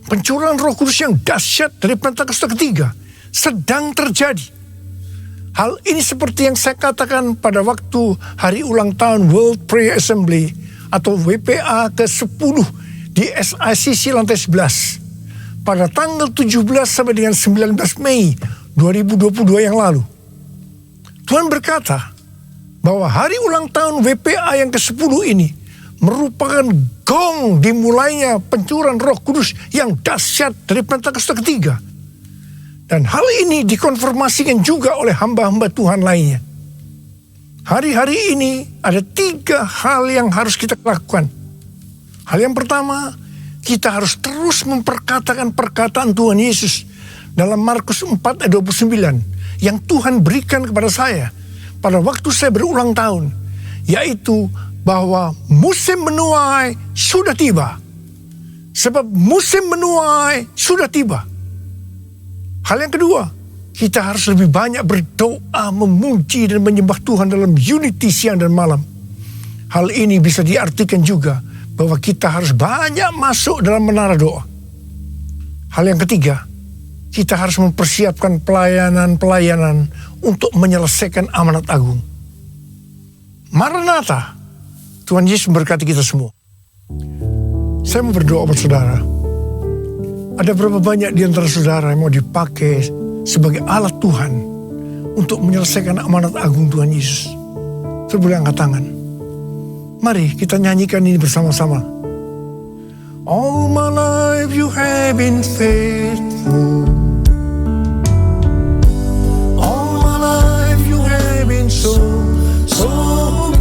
Pencurahan Roh Kudus yang dahsyat dari Pentakosta ketiga sedang terjadi. Hal ini seperti yang saya katakan pada waktu hari ulang tahun World Prayer Assembly atau WPA ke-10 di SICC lantai 11 pada tanggal 17 sampai dengan 19 Mei 2022 yang lalu. Tuhan berkata bahwa hari ulang tahun WPA yang ke-10 ini merupakan gong dimulainya pencurahan Roh Kudus yang dahsyat dari Pentakosta ketiga. Dan hal ini dikonfirmasikan juga oleh hamba-hamba Tuhan lainnya. Hari-hari ini ada 3 hal yang harus kita lakukan. Hal yang pertama, kita harus terus memperkatakan perkataan Tuhan Yesus dalam Markus 4 ayat 29 yang Tuhan berikan kepada saya pada waktu saya berulang tahun, yaitu bahwa musim menuai sudah tiba. Sebab musim menuai sudah tiba. Hal yang kedua, kita harus lebih banyak berdoa, memuji dan menyembah Tuhan dalam unity siang dan malam. Hal ini bisa diartikan juga bahwa kita harus banyak masuk dalam menara doa. Hal yang ketiga, kita harus mempersiapkan pelayanan-pelayanan untuk menyelesaikan amanat agung. Maranatha, Tuhan Yesus memberkati kita semua. Saya mau berdoa buat saudara. Ada berapa banyak di antara saudara yang mau dipakai sebagai alat Tuhan untuk menyelesaikan amanat agung Tuhan Yesus? Saudara boleh angkat tangan. Mari kita nyanyikan ini bersama-sama. All my life you have been faithful. All my life you have been so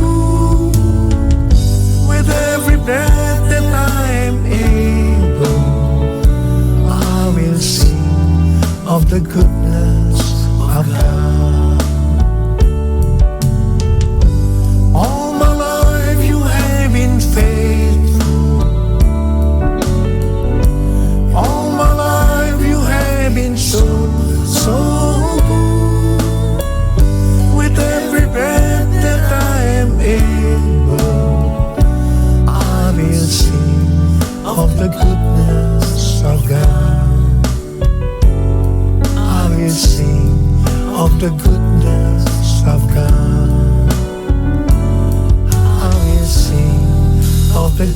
good. With every breath that I am able, I will sing of the goodness of God. All my life you have been faithful. All my life you have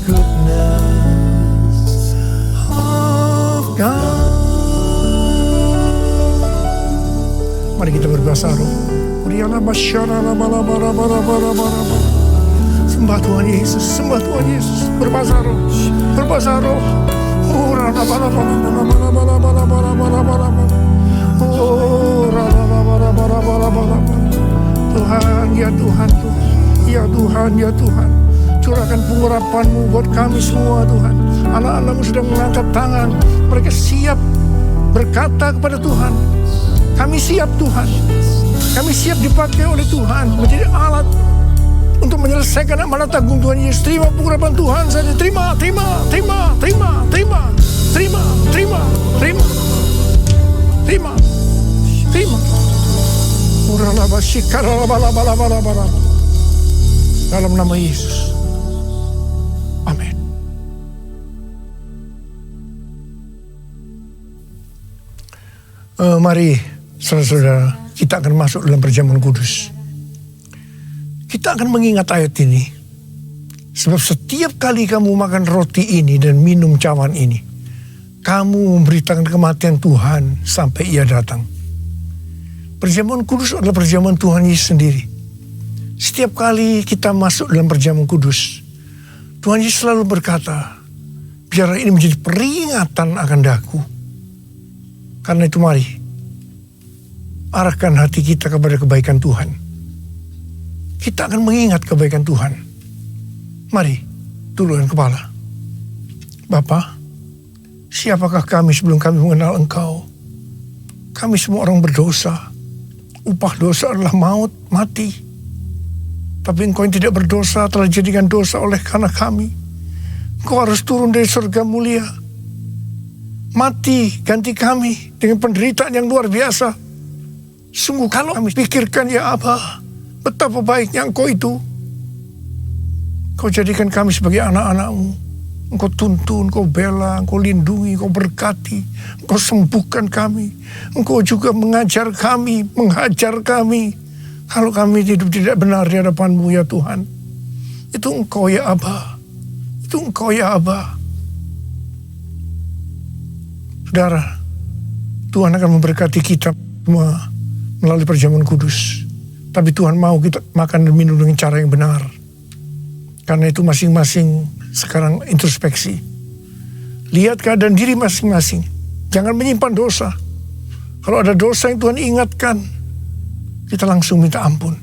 goodness of God. Mari kita berbahasa roh. Sembah Tuhan Yesus, sembah Tuhan Yesus. Berbahasa roh, berbahasa roh. Tuhan, ya Tuhan, ya Tuhan, ya Tuhan. Curahkan pengurapan-Mu buat kami semua Tuhan. Anak-anak-Mu sedang mengangkat tangan. Mereka siap berkata kepada Tuhan, kami siap Tuhan. Kami siap dipakai oleh Tuhan menjadi alat untuk menyelesaikan amanat agung Tuhan Yesus. Terima pengurapan Tuhan saja. Terima, terima, terima, terima, terima, terima, terima, terima, terima, terima. Dalam nama Yesus. Amin. Mari saudara-saudara, kita akan masuk dalam perjamuan kudus. Kita akan mengingat ayat ini. Sebab setiap kali kamu makan roti ini dan minum cawan ini, kamu memberitakan kematian Tuhan sampai Ia datang. Perjamuan kudus adalah perjamuan Tuhan Yesus sendiri. Setiap kali kita masuk dalam perjamuan kudus, Tuhan Yesus selalu berkata, biarlah ini menjadi peringatan akan daku. Karena itu mari, arahkan hati kita kepada kebaikan Tuhan. Kita akan mengingat kebaikan Tuhan. Mari, tundukkan kepala. Bapa, siapakah kami sebelum kami mengenal Engkau? Kami semua orang berdosa. Upah dosa adalah maut, mati. Tapi Engkau yang tidak berdosa telah dijadikan dosa oleh karena kami. Engkau harus turun dari surga mulia. Mati ganti kami dengan penderitaan yang luar biasa. Sungguh kalau kami pikirkan ya Abba, betapa baiknya Engkau itu. Kau jadikan kami sebagai anak-anak-Mu. Engkau tuntun, Engkau bela, Engkau lindungi, Engkau berkati, Engkau sembuhkan kami. Engkau juga mengajar kami, menghajar kami. Kalau kami hidup tidak benar di hadapan-Mu ya Tuhan. Itu Engkau ya Abba. Itu Engkau ya Abba. Saudara, Tuhan akan memberkati kita semua melalui perjamuan kudus. Tapi Tuhan mau kita makan dan minum dengan cara yang benar. Karena itu masing-masing sekarang introspeksi. Lihat keadaan diri masing-masing. Jangan menyimpan dosa. Kalau ada dosa yang Tuhan ingatkan, kita langsung minta ampun.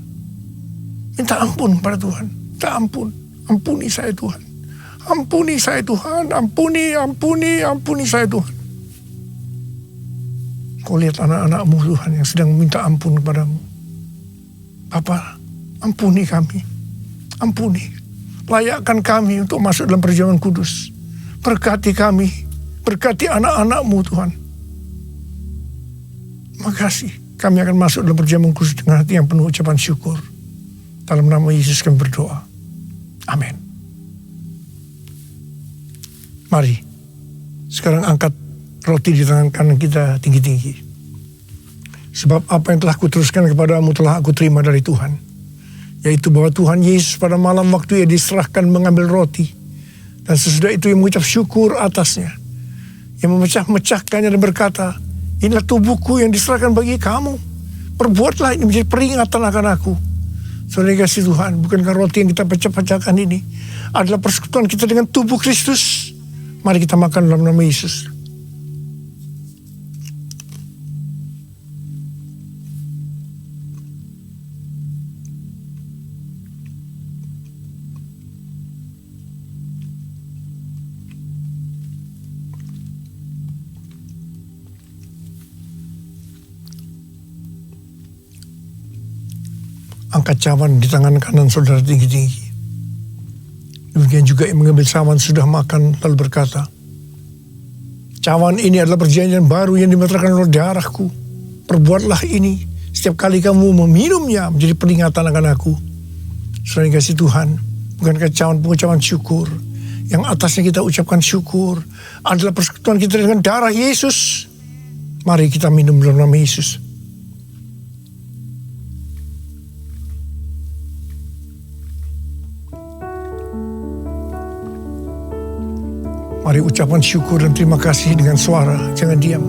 Minta ampun pada Tuhan. Minta ampun. Ampuni saya Tuhan. Ampuni saya Tuhan. Ampuni, ampuni, ampuni saya Tuhan. Kau lihat anak-anak-Mu Tuhan yang sedang minta ampun kepadamu. Bapa, ampuni kami. Ampuni. Layakkan kami untuk masuk dalam perjamuan kudus. Berkati kami. Berkati anak-anak-Mu Tuhan. Makasih. Kami akan masuk dalam perjamuan kudus dengan hati yang penuh ucapan syukur. Dalam nama Yesus kami berdoa. Amin. Mari. Sekarang angkat roti di tangan kanan kita tinggi-tinggi. Sebab apa yang telah kuteruskan kepadamu telah aku terima dari Tuhan. Yaitu bahwa Tuhan Yesus pada malam waktu Ia diserahkan mengambil roti. Dan sesudah itu Ia mengucap syukur atasnya. Ia memecah-mecahkannya dan berkata, inilah tubuhku yang diserahkan bagi kamu. Perbuatlah ini menjadi peringatan akan aku. Saudara kasih Tuhan, bukankah roti yang kita pecah-pecahkan ini adalah persekutuan kita dengan tubuh Kristus? Mari kita makan dalam nama Yesus. Angkat cawan di tangan kanan saudara tinggi-tinggi. Demikian juga yang mengambil cawan sudah makan lalu berkata, cawan ini adalah perjanjian baru yang dimeteraikan oleh darahku. Perbuatlah ini setiap kali kamu meminumnya menjadi peringatan akan aku. Saudara kasih Tuhan, bukankah cawan pengucapan syukur yang atasnya kita ucapkan syukur adalah persekutuan kita dengan darah Yesus. Mari kita minum dalam nama Yesus. Mari ucapan syukur dan terima kasih dengan suara, jangan diam.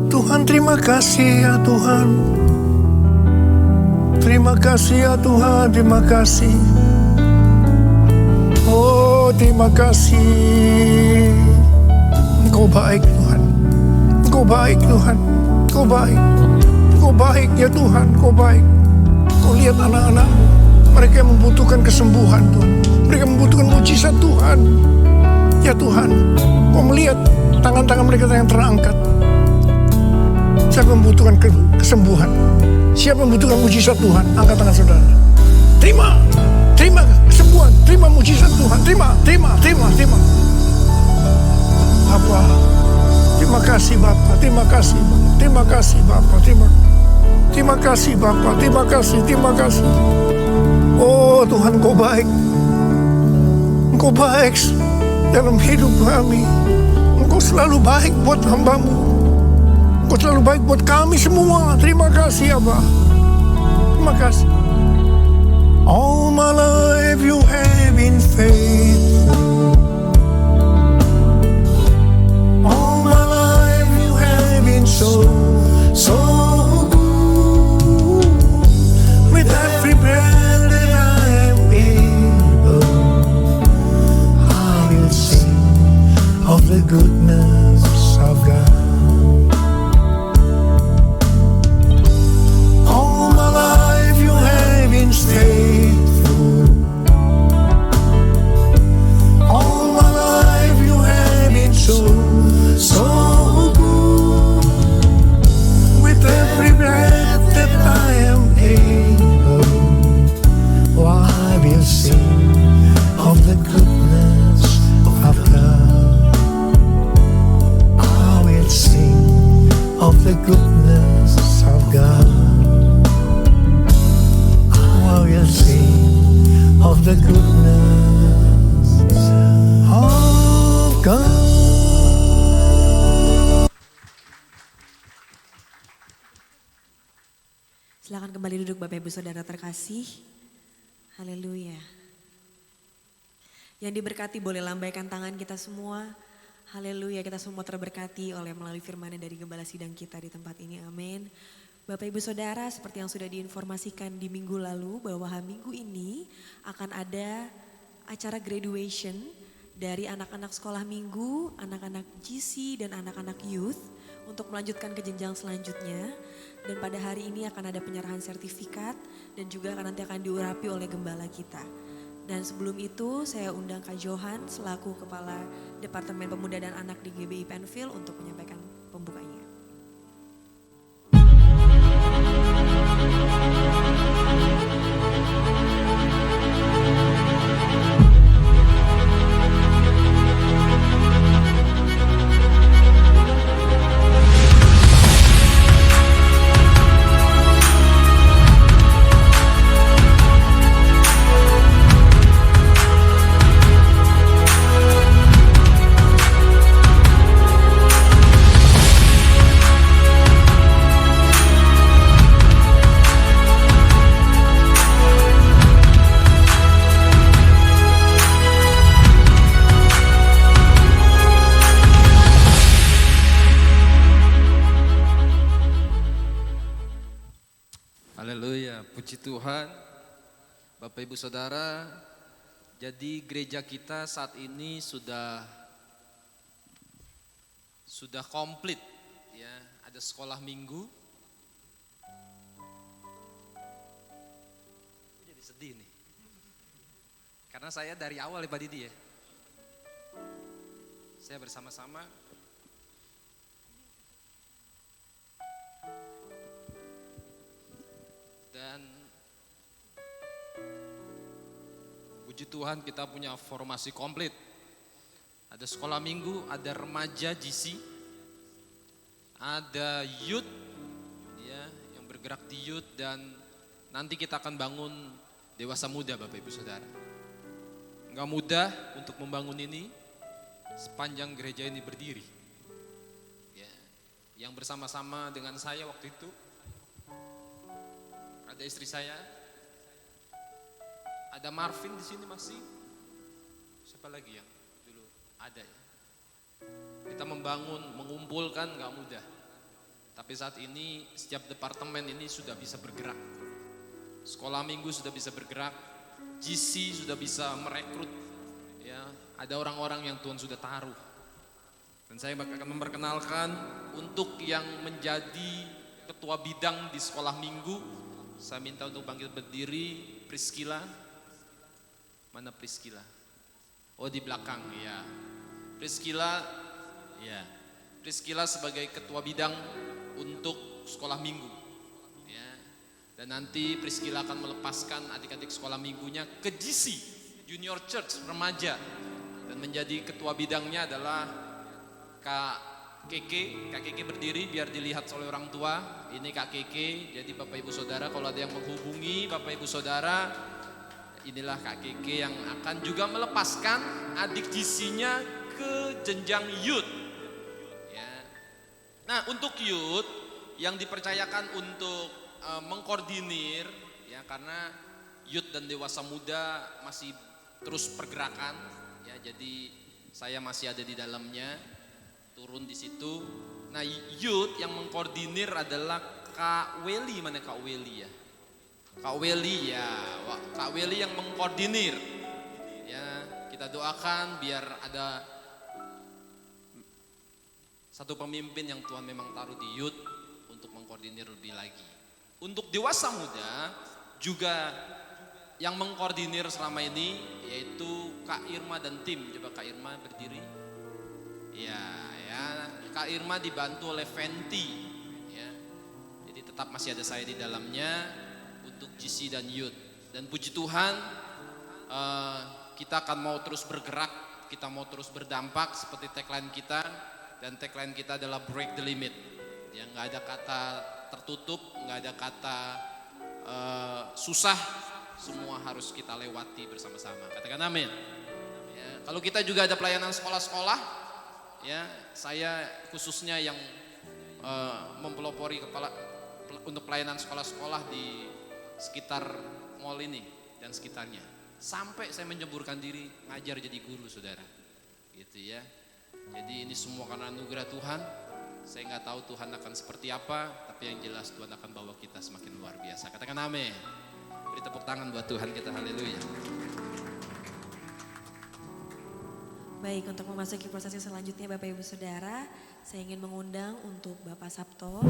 Tuhan terima kasih ya Tuhan. Terima kasih ya Tuhan, terima kasih. Oh terima kasih. Engkau baik Tuhan. Engkau baik Tuhan. Engkau baik. Engkau baik ya Tuhan, Engkau baik. Kau lihat anak-anakmu, mereka yang membutuhkan kesembuhan Tuhan. Mereka membutuhkan mujizat Tuhan. Ya Tuhan, Kau melihat tangan-tangan mereka yang terangkat. Siapa yang membutuhkan kesembuhan? Siapa yang membutuhkan mujizat Tuhan? Angkat tangan saudara. Terima kesembuhan, terima mujizat Tuhan, terima. Bapa, terima kasih Bapa, terima kasih Bapa, terima kasih Bapa, terima kasih. Oh Tuhan, Engkau baik dalam hidup kami. Engkau selalu baik buat hamba-Mu. Engkau selalu baik buat kami semua. Terima kasih Abah. Terima kasih. All my life you have been faithful. All my life you have been so good. With every breath that I am able, I will sing of the goodness of God. All my life you have been faithful. All my life you have been so good. With every breath that I am able, I will sing of the goodness of God. I will sing of the goodness of God. I will sing of the goodness of God. Silakan kembali duduk Bapak Ibu Saudara terkasih. Haleluya. Yang diberkati boleh lambaikan tangan kita semua. Haleluya, kita semua terberkati oleh melalui firman dari Gembala Sidang kita di tempat ini. Amin. Bapak Ibu Saudara, seperti yang sudah diinformasikan di minggu lalu bahwa minggu ini akan ada acara graduation dari anak-anak sekolah minggu, anak-anak GC dan anak-anak youth untuk melanjutkan ke jenjang selanjutnya. Dan pada hari ini akan ada penyerahan sertifikat dan juga nanti akan diurapi oleh gembala kita. Dan sebelum itu saya undang Kak Johan selaku Kepala Departemen Pemuda dan Anak di GBI Penfield untuk menyampaikan pembukanya. Haleluya, puji Tuhan. Bapak Ibu Saudara, jadi gereja kita saat ini sudah komplit ya, ada sekolah minggu. Jadi sedih nih. Karena saya dari awal ya Pak Didi ya. Saya bersama-sama dan puji Tuhan kita punya formasi komplit. Ada sekolah minggu, ada remaja GC, ada youth ya yang bergerak di youth, dan nanti kita akan bangun dewasa muda Bapak Ibu Saudara. Enggak mudah untuk membangun ini sepanjang gereja ini berdiri. Ya, yang bersama-sama dengan saya waktu itu ada istri saya, ada Marvin di sini masih, siapa lagi yang dulu ada ya, Kita membangun, mengumpulkan gak mudah. Tapi saat ini setiap departemen ini sudah bisa bergerak. Sekolah minggu sudah bisa bergerak, GC sudah bisa merekrut. Ya, ada orang-orang yang Tuhan sudah taruh. Dan saya akan memperkenalkan untuk yang menjadi ketua bidang di sekolah minggu. Saya minta untuk bangkit berdiri, Priscilla. Mana Priscilla? Oh, di belakang, ya. Priscilla, ya. Priscilla sebagai ketua bidang untuk sekolah minggu. Ya. Dan nanti Priscilla akan melepaskan adik-adik sekolah minggunya ke GC, Junior Church, remaja. Dan menjadi ketua bidangnya adalah Kak Keke berdiri biar dilihat oleh orang tua. Ini Kak Keke, jadi Bapak Ibu Saudara kalau ada yang menghubungi Bapak Ibu Saudara, inilah Kak Keke yang akan juga melepaskan adik GC-nya ke jenjang youth. Ya. Nah, untuk youth yang dipercayakan untuk mengkoordinir, ya, karena youth dan dewasa muda masih terus pergerakan, ya, jadi saya masih ada di dalamnya, turun di situ. Nah, youth yang mengkoordinir adalah Kak Weli. Mana Kak Weli ya? Kak Weli ya, Kak Weli yang mengkoordinir. Ya, kita doakan biar ada satu pemimpin yang Tuhan memang taruh di youth untuk mengkoordinir lebih lagi. Untuk dewasa muda juga yang mengkoordinir selama ini yaitu Kak Irma dan tim. Coba Kak Irma berdiri. Ya, Kak Irma dibantu oleh Fenty. Ya, jadi tetap masih ada saya di dalamnya untuk GC dan youth. Dan puji Tuhan, kita akan mau terus bergerak, kita mau terus berdampak seperti tagline kita. Dan tagline kita adalah break the limit. Ya, nggak ada kata tertutup, nggak ada kata susah, semua harus kita lewati bersama-sama. Katakan amin. Ya, kalau kita juga ada pelayanan sekolah-sekolah, ya, saya khususnya yang mempelopori kepala untuk pelayanan sekolah-sekolah di sekitar mall ini dan sekitarnya. Sampai saya menjeburkan diri ngajar jadi guru, saudara. Gitu ya. Jadi ini semua karena anugerah Tuhan. Saya nggak tahu Tuhan akan seperti apa, tapi yang jelas Tuhan akan bawa kita semakin luar biasa. Katakan amin. Beri tepuk tangan buat Tuhan kita, haleluya. Baik, untuk memasuki prosesi selanjutnya Bapak Ibu Saudara, saya ingin mengundang untuk Bapak Sabto.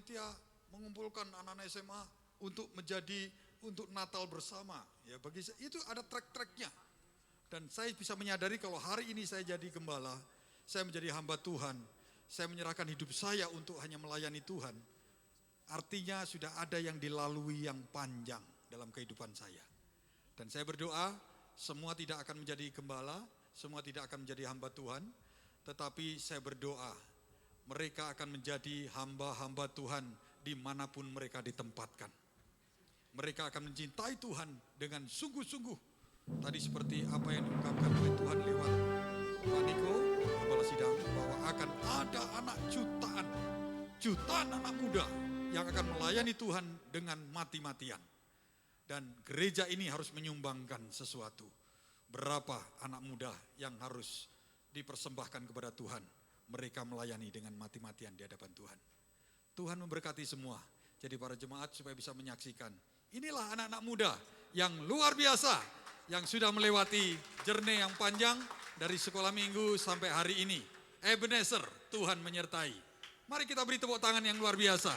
panitia mengumpulkan anak-anak SMA untuk untuk Natal bersama. Ya, bagi saya itu ada track-tracknya. Dan saya bisa menyadari kalau hari ini saya jadi gembala, saya menjadi hamba Tuhan, saya menyerahkan hidup saya untuk hanya melayani Tuhan. Artinya sudah ada yang dilalui yang panjang dalam kehidupan saya. Dan saya berdoa, semua tidak akan menjadi gembala, semua tidak akan menjadi hamba Tuhan, tetapi saya berdoa, mereka akan menjadi hamba-hamba Tuhan dimanapun mereka ditempatkan. Mereka akan mencintai Tuhan dengan sungguh-sungguh. Tadi seperti apa yang diungkapkan oleh Tuhan lewat Pak Niko, Kepala Sidang, bahwa akan ada anak jutaan anak muda yang akan melayani Tuhan dengan mati-matian. Dan gereja ini harus menyumbangkan sesuatu. Berapa anak muda yang harus dipersembahkan kepada Tuhan. Mereka melayani dengan mati-matian di hadapan Tuhan. Tuhan memberkati semua. Jadi para jemaat supaya bisa menyaksikan. Inilah anak-anak muda yang luar biasa. Yang sudah melewati journey yang panjang dari sekolah minggu sampai hari ini. Ebenezer, Tuhan menyertai. Mari kita beri tepuk tangan yang luar biasa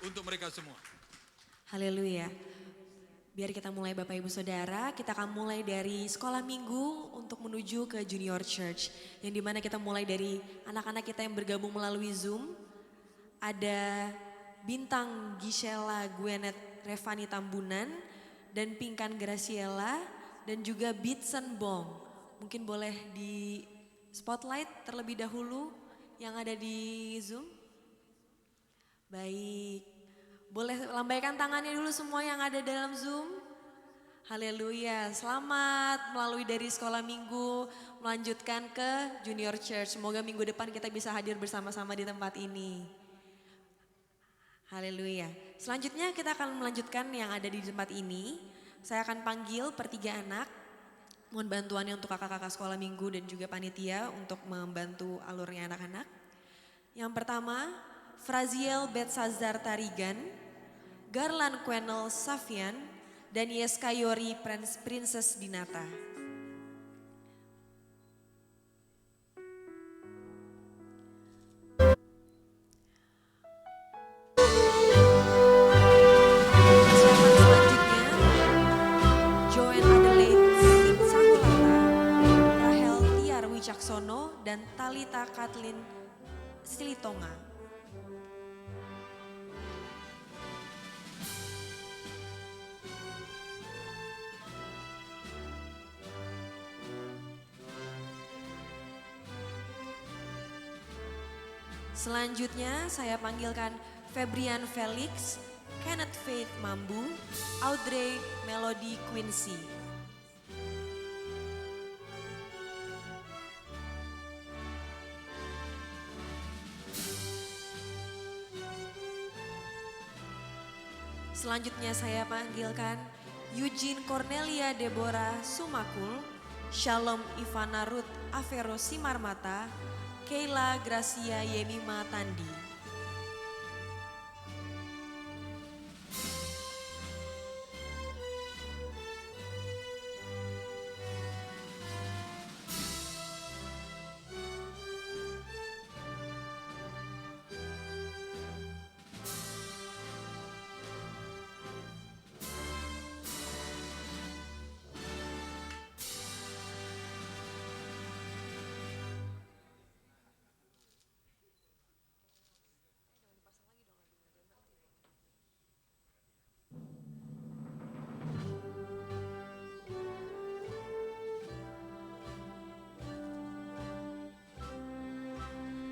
untuk mereka semua. Haleluya. Biar kita mulai Bapak Ibu Saudara, kita akan mulai dari sekolah minggu untuk menuju ke Junior Church. Yang dimana kita mulai dari anak-anak kita yang bergabung melalui Zoom. Ada Bintang Gisela Gwenet Revani Tambunan, dan Pinkan Graciela, dan juga Bitsen Bong. Mungkin boleh di spotlight terlebih dahulu yang ada di Zoom. Baik, boleh lambaikan tangannya dulu semua yang ada dalam Zoom. Haleluya, selamat melalui dari sekolah minggu melanjutkan ke Junior Church. Semoga minggu depan kita bisa hadir bersama-sama di tempat ini. Haleluya. Selanjutnya kita akan melanjutkan yang ada di tempat ini. Saya akan panggil per 3 anak. Mohon bantuannya untuk kakak-kakak sekolah minggu dan juga panitia untuk membantu alurnya anak-anak. Yang pertama, Fraziel Betsazar Tarigan, Garland Quenel Safian, dan Yeskayori Princess Dinata. Dan Talita Kathleen Silitonga. Selanjutnya saya panggilkan Febrian Felix, Kenneth Faith Mambu, Audrey Melody Quincy. Selanjutnya saya panggilkan Eugene Cornelia Deborah Sumakul, Shalom Ivana Ruth Avero Simarmata, Keila Gracia Yemima Tandi.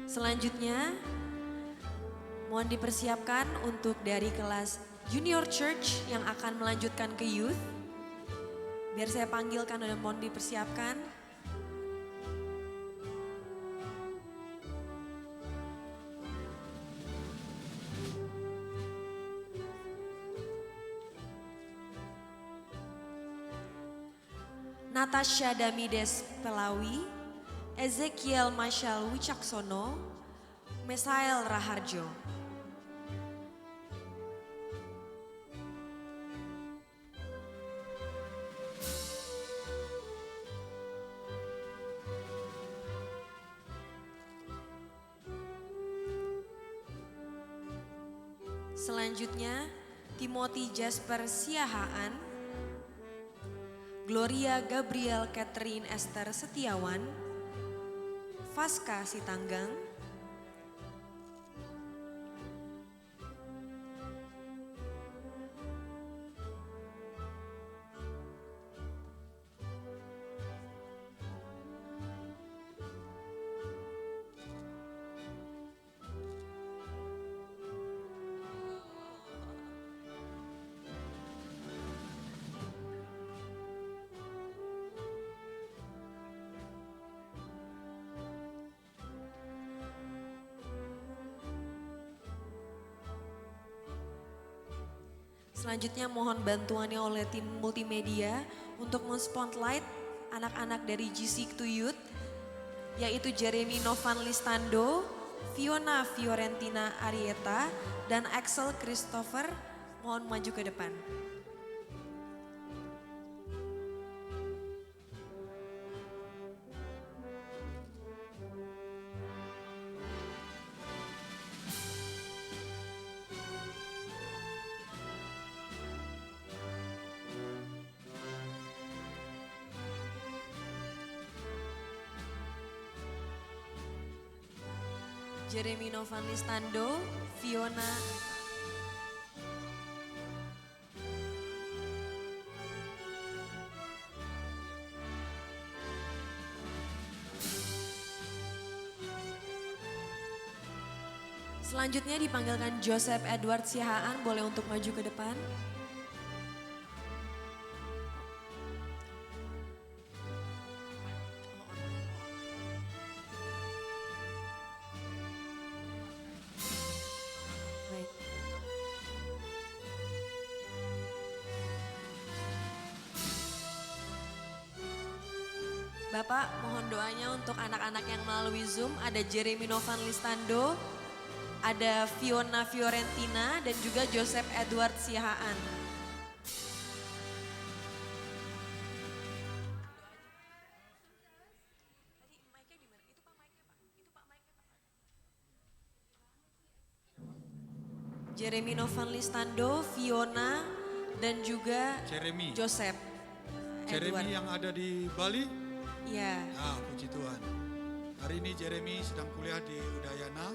Selanjutnya, mohon dipersiapkan untuk dari kelas Junior Church yang akan melanjutkan ke Youth. Biar saya panggilkan dan mohon dipersiapkan. Natasha Damides Pelawi, Ezekiel Mashal Wicaksono, Mesael Raharjo. Selanjutnya, Timothy Jasper Siahaan, Gloria Gabriel Catherine Esther Setiawan, Faska Sitanggang, Selanjutnya mohon bantuannya oleh tim multimedia untuk men-spotlight anak-anak dari GC to Youth, yaitu Jeremy Novan Listando, Fiona Fiorentina Arieta, dan Axel Christopher. Mohon maju ke depan. Jeremy Novan Listando, Fiona. Selanjutnya dipanggilkan Joseph Edward Siahaan, boleh untuk maju ke depan. Baik. Bapak, mohon doanya untuk anak-anak yang melalui Zoom. Ada Jeremy Novan Listando, ada Fiona Fiorentina, dan juga Joseph Edward Siahaan. Jeremy Novan Listando, Fiona, dan juga Jeremy. Joseph Jeremy Edward. yang ada di Bali. Iya. Nah, puji Tuhan. Hari ini Jeremy sedang kuliah di Udayana,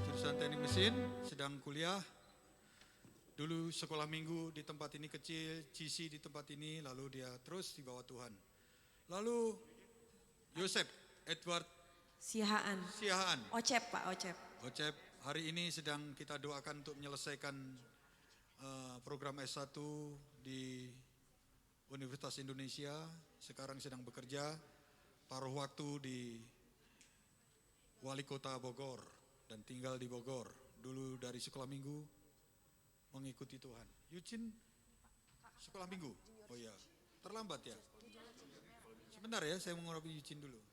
jurusan teknik mesin, sedang kuliah. Dulu sekolah minggu di tempat ini kecil, GC di tempat ini, lalu dia terus di bawah Tuhan. Lalu Joseph Edward Siahaan. Siahaan. Ocep Pak, Ocep. Ocep, hari ini sedang kita doakan untuk menyelesaikan program S1 di Universitas Indonesia. Sekarang sedang bekerja paruh waktu di Wali Kota Bogor dan tinggal di Bogor. Dulu dari sekolah minggu mengikuti Tuhan. Yucin sekolah minggu? Oh iya, terlambat ya? Sebentar ya, saya mengorapi Yucin dulu.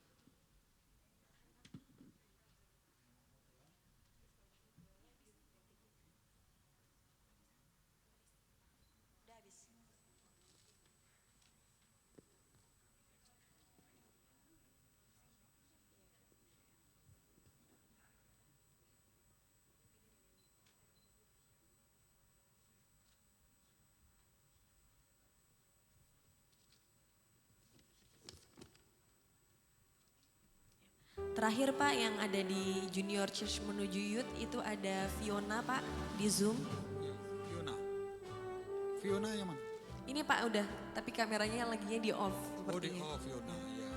Terakhir Pak, yang ada di Junior Church menuju Youth itu ada Fiona Pak di Zoom. Fiona. Fiona yang mana? Ini Pak udah, tapi kameranya lagi di off Oh di sepertinya. Fiona, ya.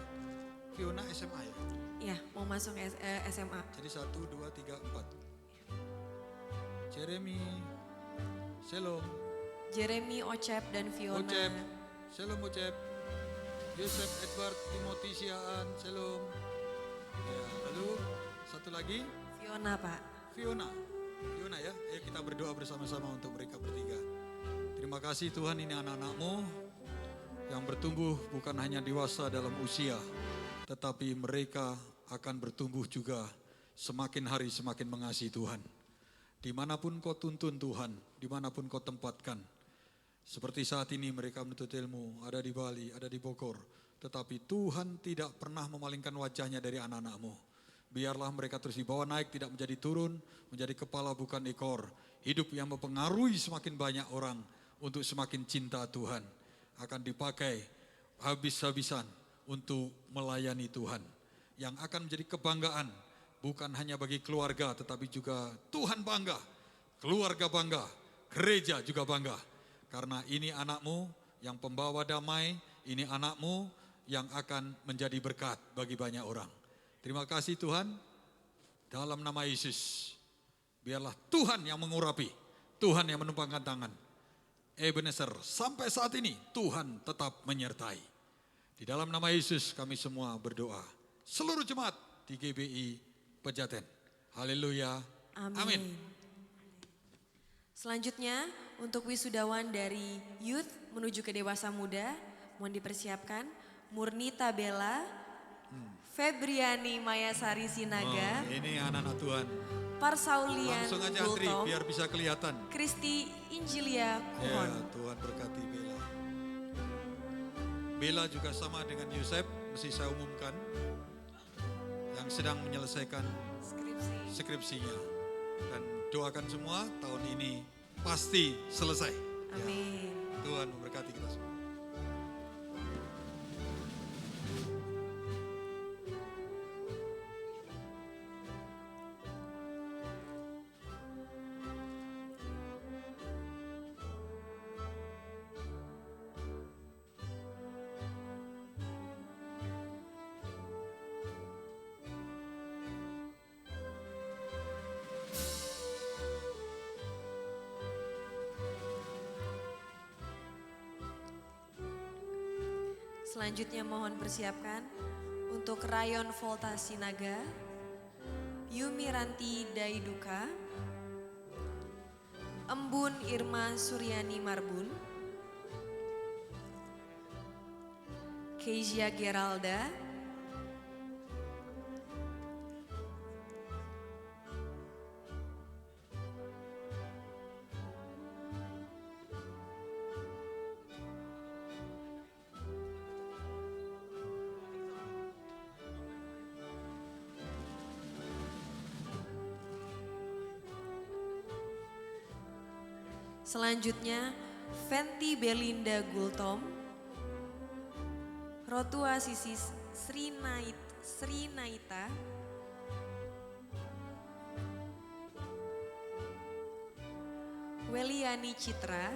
Fiona SMA ya? Iya, mau masuk SMA. Jadi 1, 2, 3, 4. Jeremy, Shalom, Jeremy, Ocep, dan Fiona. Ocep, Shalom Ocep, Joseph Edward Timothy Siahaan, Shalom. Ya, lalu satu lagi, Fiona Pak. Fiona. Fiona ya, ayo kita berdoa bersama-sama untuk mereka bertiga. Terima kasih Tuhan, ini anak-anak-Mu yang bertumbuh bukan hanya dewasa dalam usia, tetapi mereka akan bertumbuh juga semakin hari semakin mengasihi Tuhan. Dimanapun kau tuntun Tuhan, dimanapun kau tempatkan. Seperti saat ini mereka menuntut ilmu, ada di Bali, ada di Bogor. Tetapi Tuhan tidak pernah memalingkan wajahnya dari anak-anak-Mu. Biarlah mereka terus dibawa naik, tidak menjadi turun, menjadi kepala bukan ekor. hidup yang mempengaruhi semakin banyak orang untuk semakin cinta Tuhan, akan dipakai habis-habisan untuk melayani Tuhan, yang akan menjadi kebanggaan bukan hanya bagi keluarga tetapi juga Tuhan bangga, keluarga bangga, gereja juga bangga. Karena ini anakmu yang pembawa damai, ini anakmu yang akan menjadi berkat bagi banyak orang. Terima kasih Tuhan, dalam nama Yesus, biarlah Tuhan yang mengurapi, Tuhan yang menumpangkan tangan. Ebenezer, sampai saat ini Tuhan tetap menyertai. Di dalam nama Yesus kami semua berdoa. Seluruh jemaat di GBI Pejaten. Haleluya. Amin. Selanjutnya untuk wisudawan dari youth menuju ke dewasa muda, mohon dipersiapkan Murnita Bella, Febriani Mayasari Sinaga, Ini anak-anak Tuhan. Parsaulian Langsung aja antri Gultom, biar bisa kelihatan. Kristi Injilia Ya, Kuhon. Tuhan berkati Bella. Bella juga sama dengan Yosef, mesti saya umumkan, yang sedang menyelesaikan skripsinya. Dan doakan semua tahun ini pasti selesai. Amin. Tuhan memberkati kita semua. Selanjutnya mohon persiapkan untuk Rayon Volta Sinaga, Yumi Ranti Daiduka, Embun Irma Suryani Marbun, Kezia Geralda, selanjutnya Fenty Belinda Gultom, Rotua Sisis Srinaita, Weliani Citra,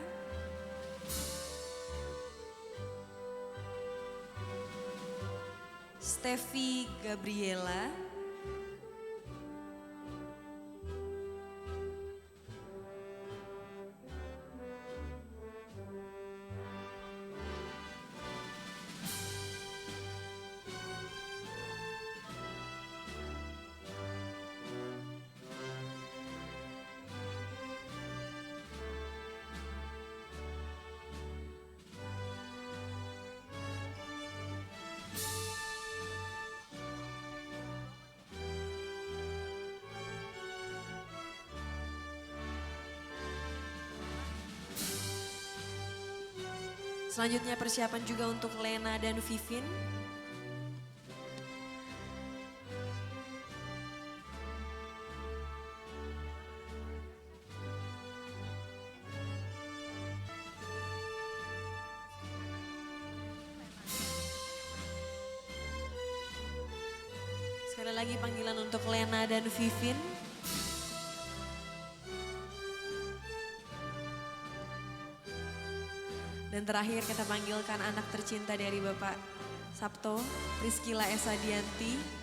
Steffi Gabriela, selanjutnya persiapan juga untuk Lena dan Vivin. Sekali lagi panggilan untuk Lena dan Vivin. Dan terakhir kita panggilkan anak tercinta dari Bapak Sabto, Rizkila Esa Dianti.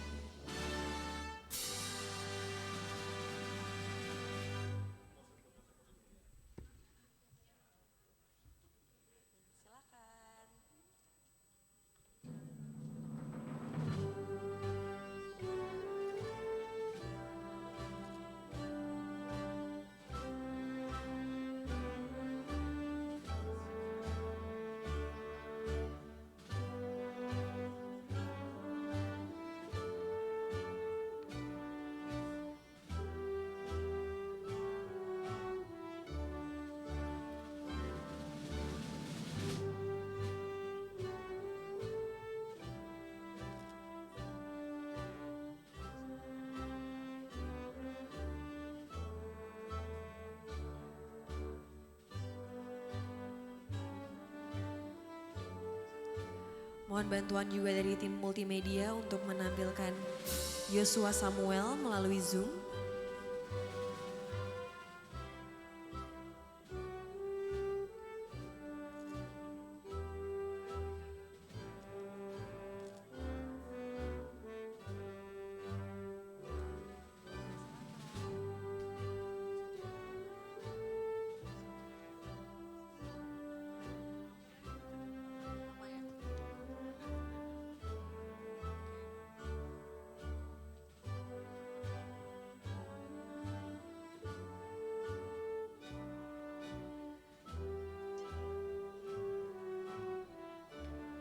Mohon bantuan juga dari tim multimedia untuk menampilkan Yosua Samuel melalui Zoom.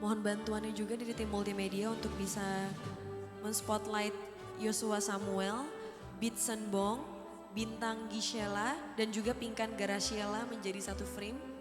Mohon bantuannya juga dari tim multimedia untuk bisa men-spotlight Yosua Samuel, Bitsen Bong, Bintang Gisela, dan juga Pinkan Graciela menjadi satu frame.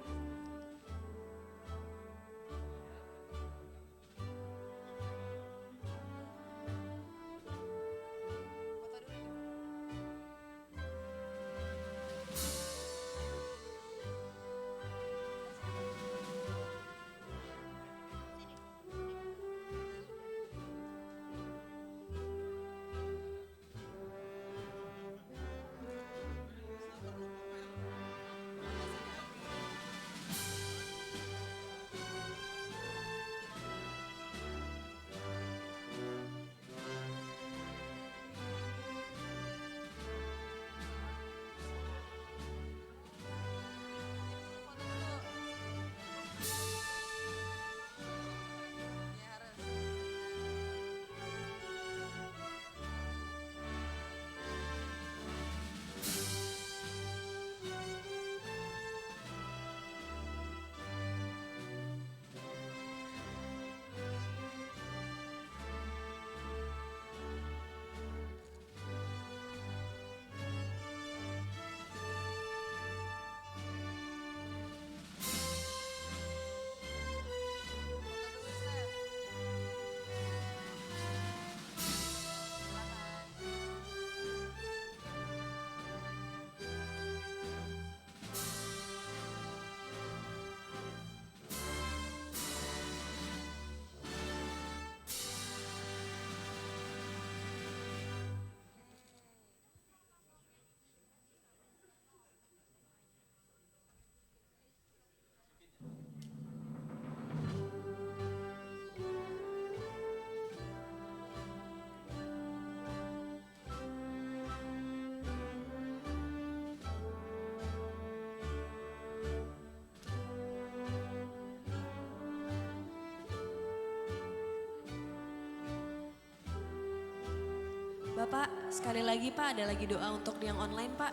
Bapak, sekali lagi Pak, ada lagi doa untuk yang online Pak.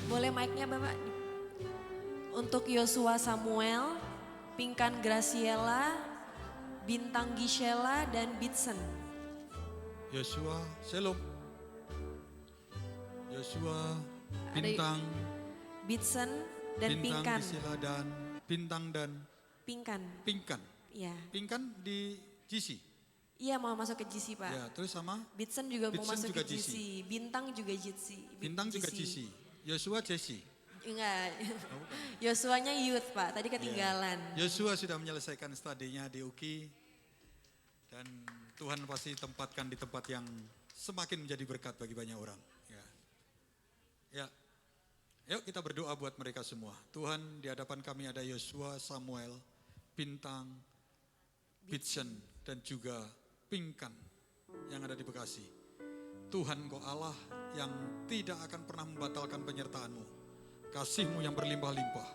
Boleh mic-nya Bapak? Untuk Yosua Samuel, Pinkan Graciela, Bintang Gisela, dan Bitsen. Yosua, Shalom. Yosua, Bintang, Bitsen, dan Pinkan. Bintang Gisela dan Bintang dan Pinkan. Pinkan. Iya. Pinkan di GC. Iya mau masuk ke GC Pak. Ya, terus sama Bitsen juga mau Bitsen masuk juga ke GC. Bintang juga GC. Bintang juga GC. Yosua Jesse. Enggak. Yosuanya youth Pak, tadi ketinggalan. Yosua sudah menyelesaikan studinya di UKI. Dan Tuhan pasti tempatkan di tempat yang semakin menjadi berkat bagi banyak orang. Ya. Yuk kita berdoa buat mereka semua. Tuhan, di hadapan kami ada Yosua, Samuel, Bintang, Bitsen, dan juga Pinkan yang ada di Bekasi. Tuhan, Kau Allah yang tidak akan pernah membatalkan penyertaan-Mu. Kasih-Mu yang berlimpah-limpah.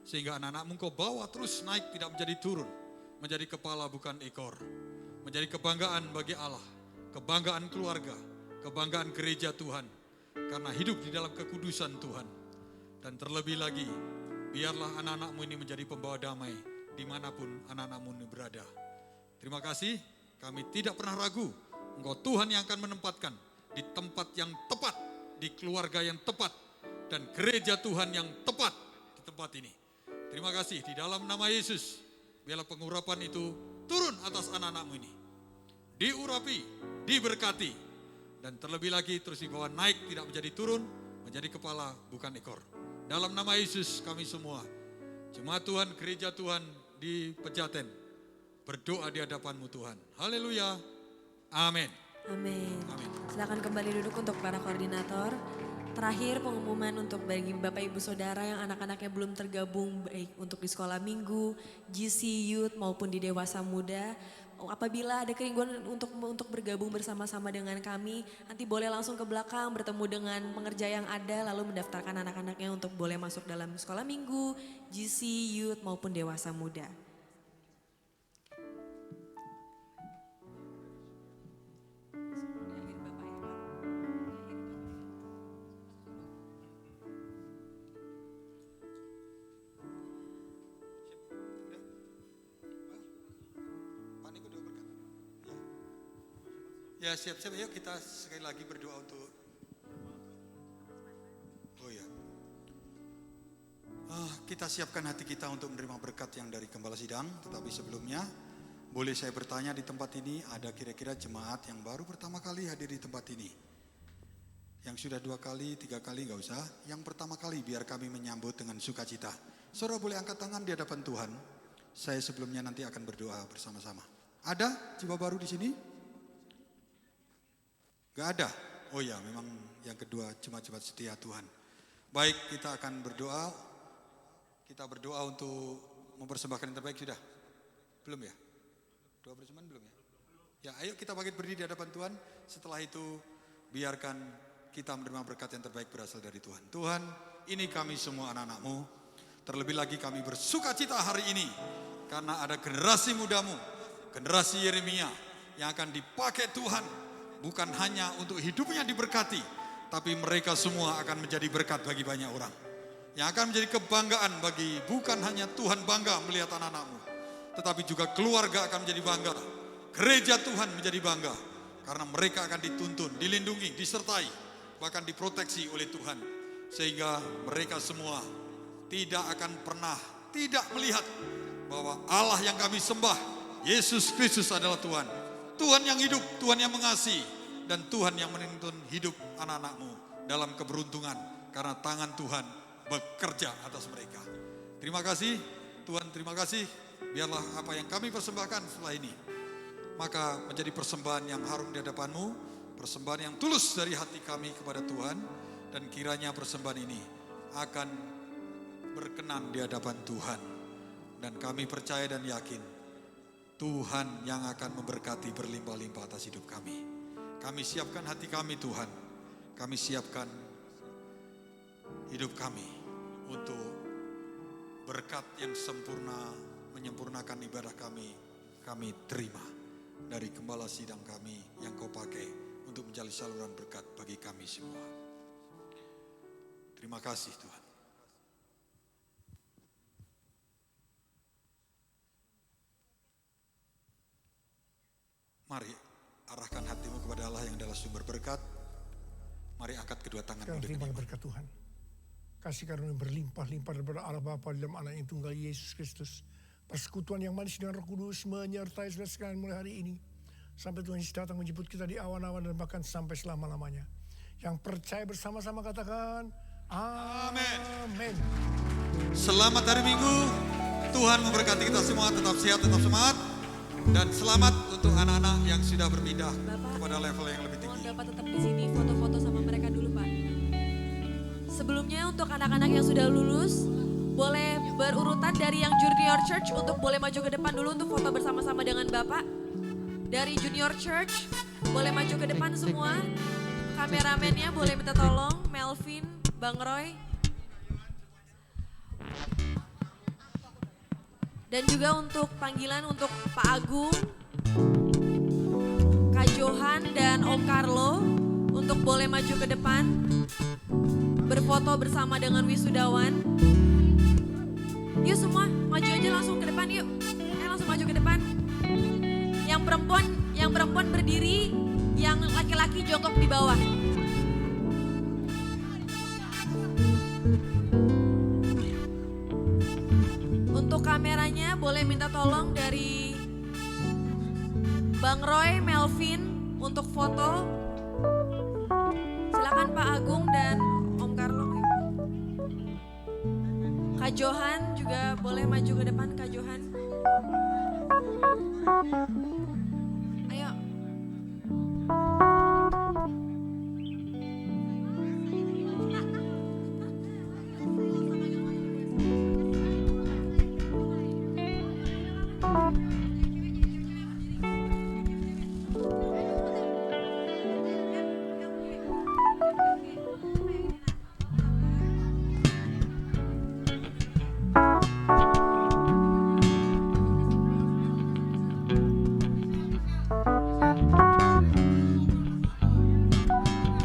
Sehingga anak-anak-Mu Kau bawa terus naik, tidak menjadi turun. Menjadi kepala bukan ekor. Menjadi kebanggaan bagi Allah. Kebanggaan keluarga. Kebanggaan gereja Tuhan. Karena hidup di dalam kekudusan Tuhan. Dan terlebih lagi, biarlah anak-anak-Mu ini menjadi pembawa damai dimanapun anak-anak-Mu ini berada. Terima kasih, kami tidak pernah ragu. Engkau Tuhan yang akan menempatkan di tempat yang tepat, di keluarga yang tepat, dan gereja Tuhan yang tepat di tempat ini. Terima kasih, di dalam nama Yesus, biarlah pengurapan itu turun atas anak-anak-Mu ini. Diurapi, diberkati, dan terlebih lagi terus dibawa naik, tidak menjadi turun, menjadi kepala bukan ekor. Dalam nama Yesus kami semua, jemaat Tuhan, gereja Tuhan di Pejaten, berdoa di hadapan-Mu Tuhan. Haleluya. Amin. Amin. Amin. Silakan kembali duduk untuk para koordinator. Terakhir pengumuman untuk bagi Bapak Ibu Saudara yang anak-anaknya belum tergabung baik untuk di sekolah minggu, GC Youth maupun di dewasa muda. Apabila ada kerinduan untuk bergabung bersama-sama dengan kami, nanti boleh langsung ke belakang bertemu dengan pengerja yang ada lalu mendaftarkan anak-anaknya untuk boleh masuk dalam sekolah minggu, GC Youth maupun dewasa muda. Ya siap-siap, yuk kita sekali lagi berdoa untuk. Oh ya. Kita siapkan hati kita untuk menerima berkat yang dari Gembala Sidang. Tetapi sebelumnya, boleh saya bertanya di tempat ini, ada kira-kira jemaat yang baru pertama kali hadir di tempat ini? Yang sudah 2 kali, 3 kali gak usah. Yang pertama kali biar kami menyambut dengan sukacita. Saudara boleh angkat tangan di hadapan Tuhan. Saya sebelumnya nanti akan berdoa bersama-sama. Ada jiwa baru di sini? Gak ada? Oh ya, memang yang kedua jemaat-jemaat setia Tuhan. Baik, kita akan berdoa. Kita berdoa untuk mempersembahkan yang terbaik sudah? Belum ya? Doa bersama belum ya? Ya, ayo kita bangkit berdiri di hadapan Tuhan. Setelah itu biarkan kita menerima berkat yang terbaik berasal dari Tuhan. Tuhan, ini kami semua anak-anak-Mu. Terlebih lagi kami bersuka cita hari ini. Karena ada generasi mudamu, generasi Yeremia yang akan dipakai Tuhan. Bukan hanya untuk hidupnya diberkati, tapi mereka semua akan menjadi berkat bagi banyak orang. Yang akan menjadi kebanggaan bagi bukan hanya Tuhan bangga melihat anak-anak-Mu, tetapi juga keluarga akan menjadi bangga. Gereja Tuhan menjadi bangga, karena mereka akan dituntun, dilindungi, disertai, bahkan diproteksi oleh Tuhan. Sehingga mereka semua tidak akan pernah tidak melihat bahwa Allah yang kami sembah, Yesus Kristus adalah Tuhan. Tuhan yang hidup, Tuhan yang mengasihi, dan Tuhan yang menuntun hidup anak-anak-Mu dalam keberuntungan karena tangan Tuhan bekerja atas mereka. Terima kasih Tuhan, terima kasih. Biarlah apa yang kami persembahkan setelah ini, maka menjadi persembahan yang harum di hadapan-Mu, persembahan yang tulus dari hati kami kepada Tuhan, dan kiranya persembahan ini akan berkenan di hadapan Tuhan. Dan kami percaya dan yakin Tuhan yang akan memberkati berlimpah-limpah atas hidup kami. Kami siapkan hati kami Tuhan. Kami siapkan hidup kami untuk berkat yang sempurna, menyempurnakan ibadah kami. Kami terima dari Gembala Sidang kami yang Kau pakai untuk menjadi saluran berkat bagi kami semua. Terima kasih Tuhan. Mari arahkan hatimu kepada Allah yang adalah sumber berkat. Mari angkat kedua tanganmu Terima dengan iman. berkat Tuhan. Kasih karunia berlimpah-limpah daripada Allah Bapa dalam anak yang tunggal Yesus Kristus. Persekutuan yang manis dengan Roh Kudus menyertai saudara sekalian mulai hari ini. Sampai Tuhan Yesus datang menjemput kita di awan-awan dan bahkan sampai selama-lamanya. Yang percaya bersama-sama katakan Amin. Amin. Selamat hari Minggu. Tuhan memberkati kita semua, tetap sehat, tetap semangat. Dan selamat untuk anak-anak yang sudah berpindah kepada level yang lebih tinggi. Mohon dapat tetap di sini foto-foto sama mereka dulu Pak. Sebelumnya untuk anak-anak yang sudah lulus, boleh berurutan dari yang junior church untuk boleh maju ke depan dulu untuk foto bersama-sama dengan Bapak. Dari junior church, boleh maju ke depan semua. Kameramennya boleh minta tolong, Melvin, Bang Roy. Dan juga untuk panggilan untuk Pak Agung, Kak Johan dan Om Carlo untuk boleh maju ke depan, berfoto bersama dengan wisudawan. Yuk semua maju aja langsung ke depan yuk. Langsung maju ke depan. Yang perempuan berdiri, yang laki-laki jongkok di bawah. Untuk kameranya boleh minta tolong dari Bang Roy, Melvin untuk foto. Silakan Pak Agung dan Om Carlo. Kak Johan juga boleh maju ke depan Kak Johan. Ayo.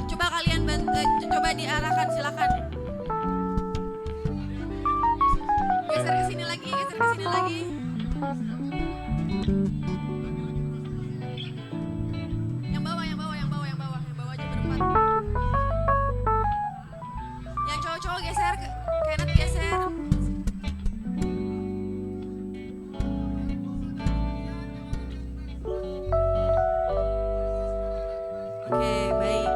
Coba kalian coba diarahkan, silakan. Geser ke sini lagi, geser ke sini lagi. Yang bawah, yang bawah, yang bawah, yang bawah, yang bawah aja berempat. Yang cowok-cowok geser, Kenneth geser. Oke, baik.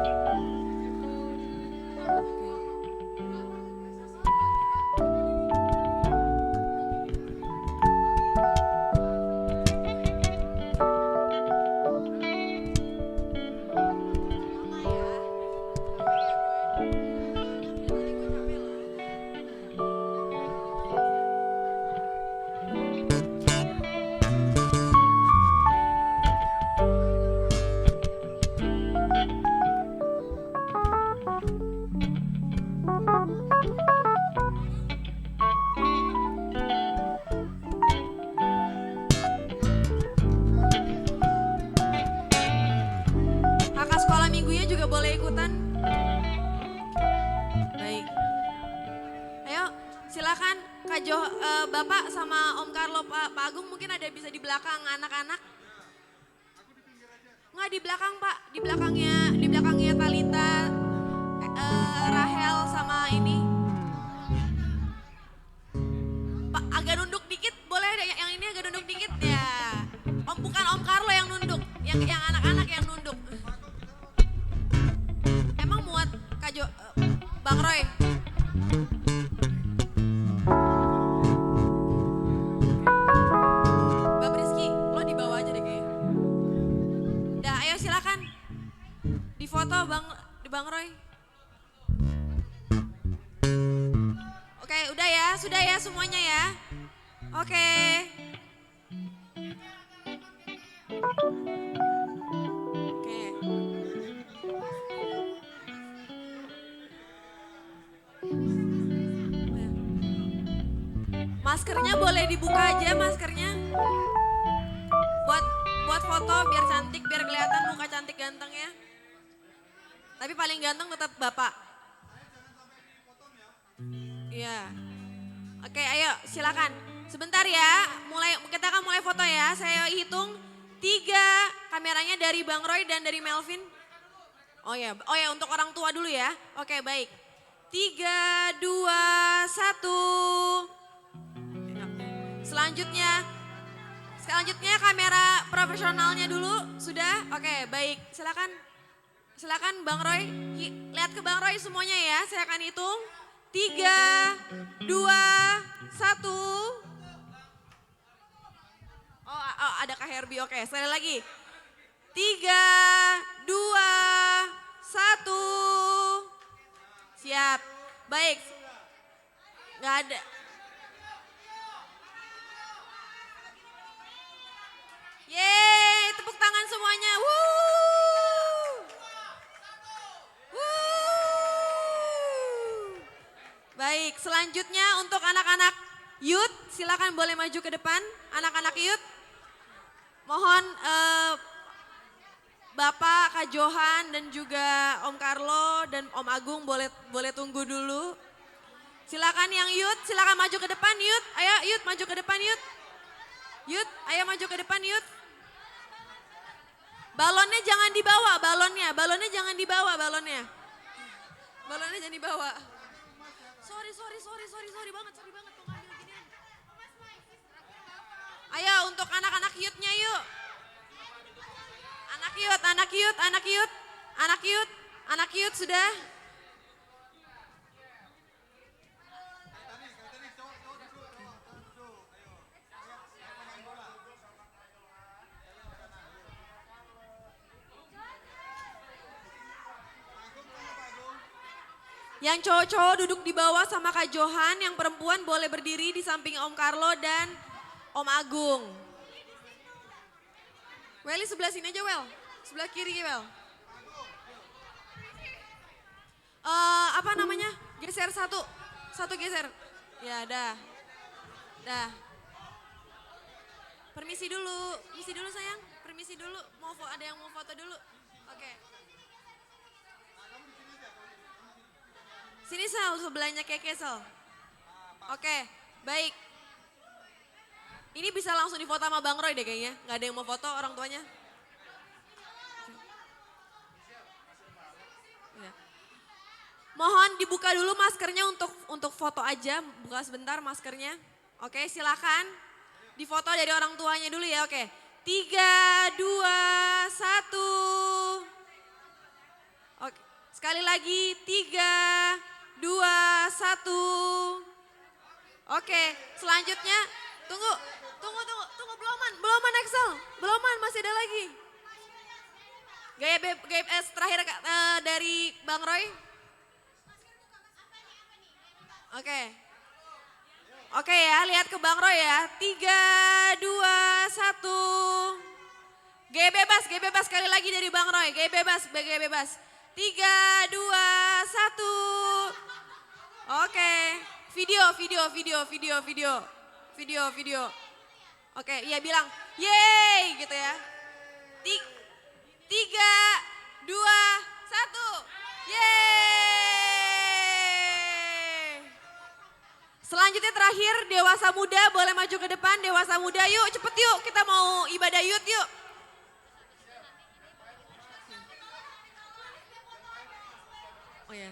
Kakak sekolah minggunya juga boleh ikutan. Baik. Ayo, silakan Kak Bapak sama Om Carlo, Pak Agung mungkin ada bisa di belakang anak-anak. Enggak di belakang Pak, di belakangnya Talita, Rahel sama ini. Pak agak nunduk dikit, boleh yang ini agak nunduk dikit ya. Bukan Om Carlo yang nunduk, yang anak-anak yang nunduk. Emang muat Bang Roy? Bang Rizky, lo di bawah aja deh kayaknya. Dah, ayo silakan. Di foto Bang Roy. Oke, udah ya, sudah ya semuanya ya. Oke. Oke. Maskernya boleh dibuka aja maskernya. Buat foto biar cantik, biar kelihatan muka cantik ganteng ya. Tapi paling ganteng tetap Bapak. Iya. Oke, ayo silakan. Sebentar ya, kita akan mulai foto ya. Saya hitung 3 kameranya dari Bang Roy dan dari Melvin. Oh ya, untuk orang tua dulu ya. Oke, baik. 3, 2, 1. Selanjutnya kamera profesionalnya dulu, sudah? Oke, baik. Silakan Bang Roy, lihat ke Bang Roy semuanya ya. Saya akan hitung 3, 2, 1. Oh, ada Kak Herbie. Oke, sekali lagi. 3, 2, 1. Siap. Baik. Nggak ada. Yeay, tepuk tangan semuanya. Woo! Woo! Baik, selanjutnya untuk anak-anak youth, silakan boleh maju ke depan. Anak-anak youth, mohon Bapak, Kak Johan dan juga Om Carlo dan Om Agung boleh tunggu dulu. Silakan yang youth, silakan maju ke depan youth. Ayo youth maju ke depan youth. Youth, ayo maju ke depan youth. Balonnya jangan dibawa, balonnya jangan dibawa, balonnya jangan dibawa. Sorry banget tuh ngambil ginian. Ayo untuk anak-anak youthnya yuk. Anak youth sudah. Yang cowok-cowok duduk di bawah sama Kak Johan, yang perempuan boleh berdiri di samping Om Carlo dan Om Agung. Welly sebelah sini aja Wel, sebelah kiri Wel. Apa namanya? Geser satu geser. Ya dah. Permisi dulu sayang, permisi dulu. Ada yang mau foto dulu? Oke. Sini Sal, sebelahnya Keke Sal. Oke, baik. Ini bisa langsung difoto sama Bang Roy deh kayaknya. Gak ada yang mau foto orang tuanya. Ya. Mohon dibuka dulu maskernya untuk foto aja. Buka sebentar maskernya. Oke, silakan. Difoto dari orang tuanya dulu ya, oke. 3, 2, 1. Oke, sekali lagi 3, 2, 1. Oke, selanjutnya tunggu belum Excel. Belum masih ada lagi. Gaya terakhir dari Bang Roy. Oke ya, lihat ke Bang Roy ya. 3, 2, 1. Gaya bebas sekali lagi dari Bang Roy. Gaya bebas. 3, 2, 1. Oke. Video. Oke, iya bilang yeay gitu ya. 3, 2, 1. Yeay. Selanjutnya terakhir dewasa muda boleh maju ke depan. Dewasa muda yuk cepet yuk, kita mau ibadah yuk. Oh ya.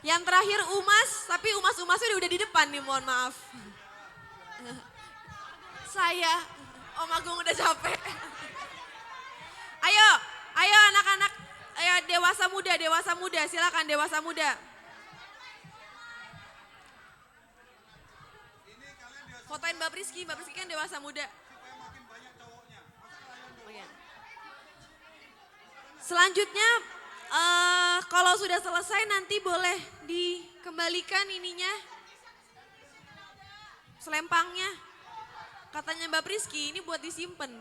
Yang terakhir Umas, tapi Umasnya udah di depan nih, mohon maaf. Saya, Om Agung udah capek. Ayo anak-anak, ayo dewasa muda, silakan dewasa muda. Fotoin Mbak Priski kan dewasa muda. Oh, iya. Selanjutnya, kalau sudah selesai nanti boleh dikembalikan ininya, selempangnya. Katanya Mbak Priski ini buat disimpan.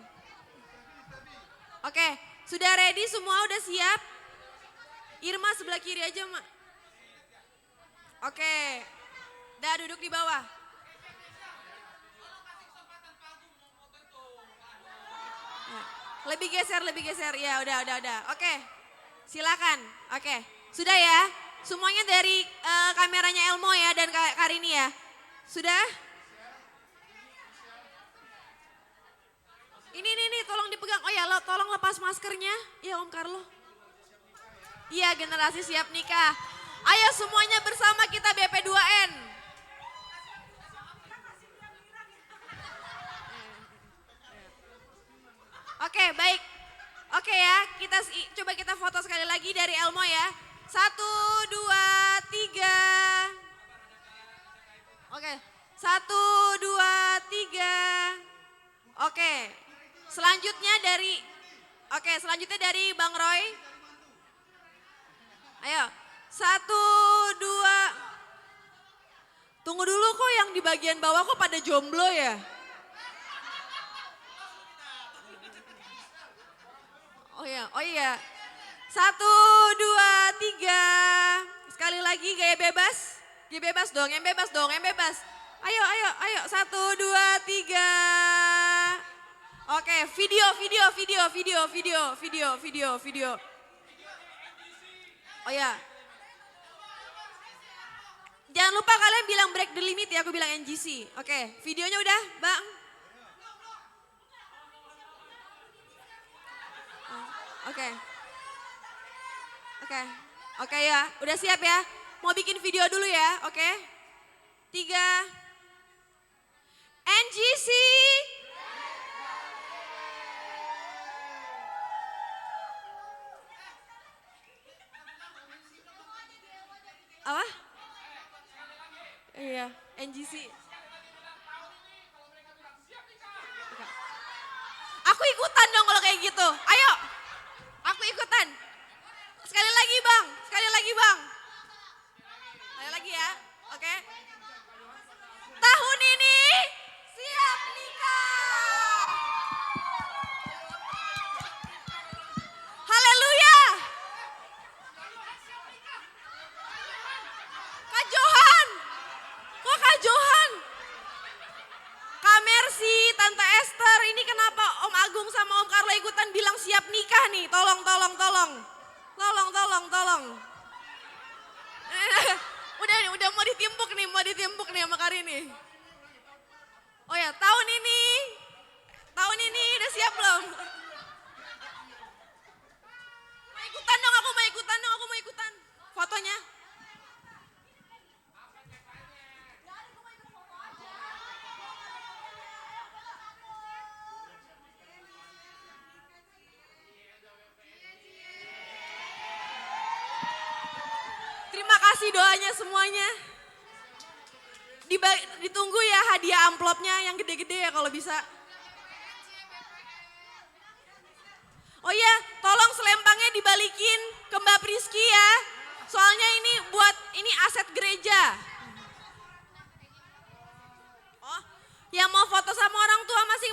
Oke, sudah ready semua, udah siap? Irma sebelah kiri aja, Mak. Oke, dah duduk di bawah. Lebih geser. Ya udah. Oke, silakan. Oke, sudah ya? Semuanya dari kameranya Elmo ya dan Karini ya? Sudah? Ini tolong dipegang. Oh ya, tolong lepas maskernya. Ya Om Carlo. Iya, generasi siap nikah. Ayo semuanya bersama kita BP2N. Oke, baik. Oke ya, coba kita foto sekali lagi dari Elmo ya. 1, 2, 3. Oke, 1, 2, 3. Oke, selanjutnya dari Bang Roy. Ayo, 1, 2. Tunggu dulu kok yang di bagian bawah kok pada jomblo ya? Oh iya. 1, 2, 3. Sekali lagi gaya bebas. Gaya bebas dong, yang bebas. Ayo. 1, 2, 3. Oke, video. Oh ya. Jangan lupa kalian bilang break the limit ya, aku bilang NGC. Oke, videonya udah, Bang? Oke ya, udah siap ya? Mau bikin video dulu ya, oke? 3. NGC. Apa? Iya, NGC. Aku ikutan dong kalau kayak gitu. Ayo, aku ikutan. Sekali lagi bang. Oke. Tahun ini siap nikah. Haleluya. Kak Johan. Kok Kak Johan? Kak Mercy, Tante Esther, ini kenapa Om Agung sama Om Carlo ikutan bilang siap nikah nih? Tolong. Udah mau ditimpuk nih sama Karini. Oh ya, tahun ini udah siap belum? Aku mau ikutan. Fotonya. Terima kasih doanya semuanya. Ditunggu ya hadiah amplopnya yang gede-gede ya kalau bisa. Oh iya, tolong selempangnya dibalikin ke Mbak Priski ya. Soalnya ini aset gereja. Oh, yang mau foto sama orang tua masing-masing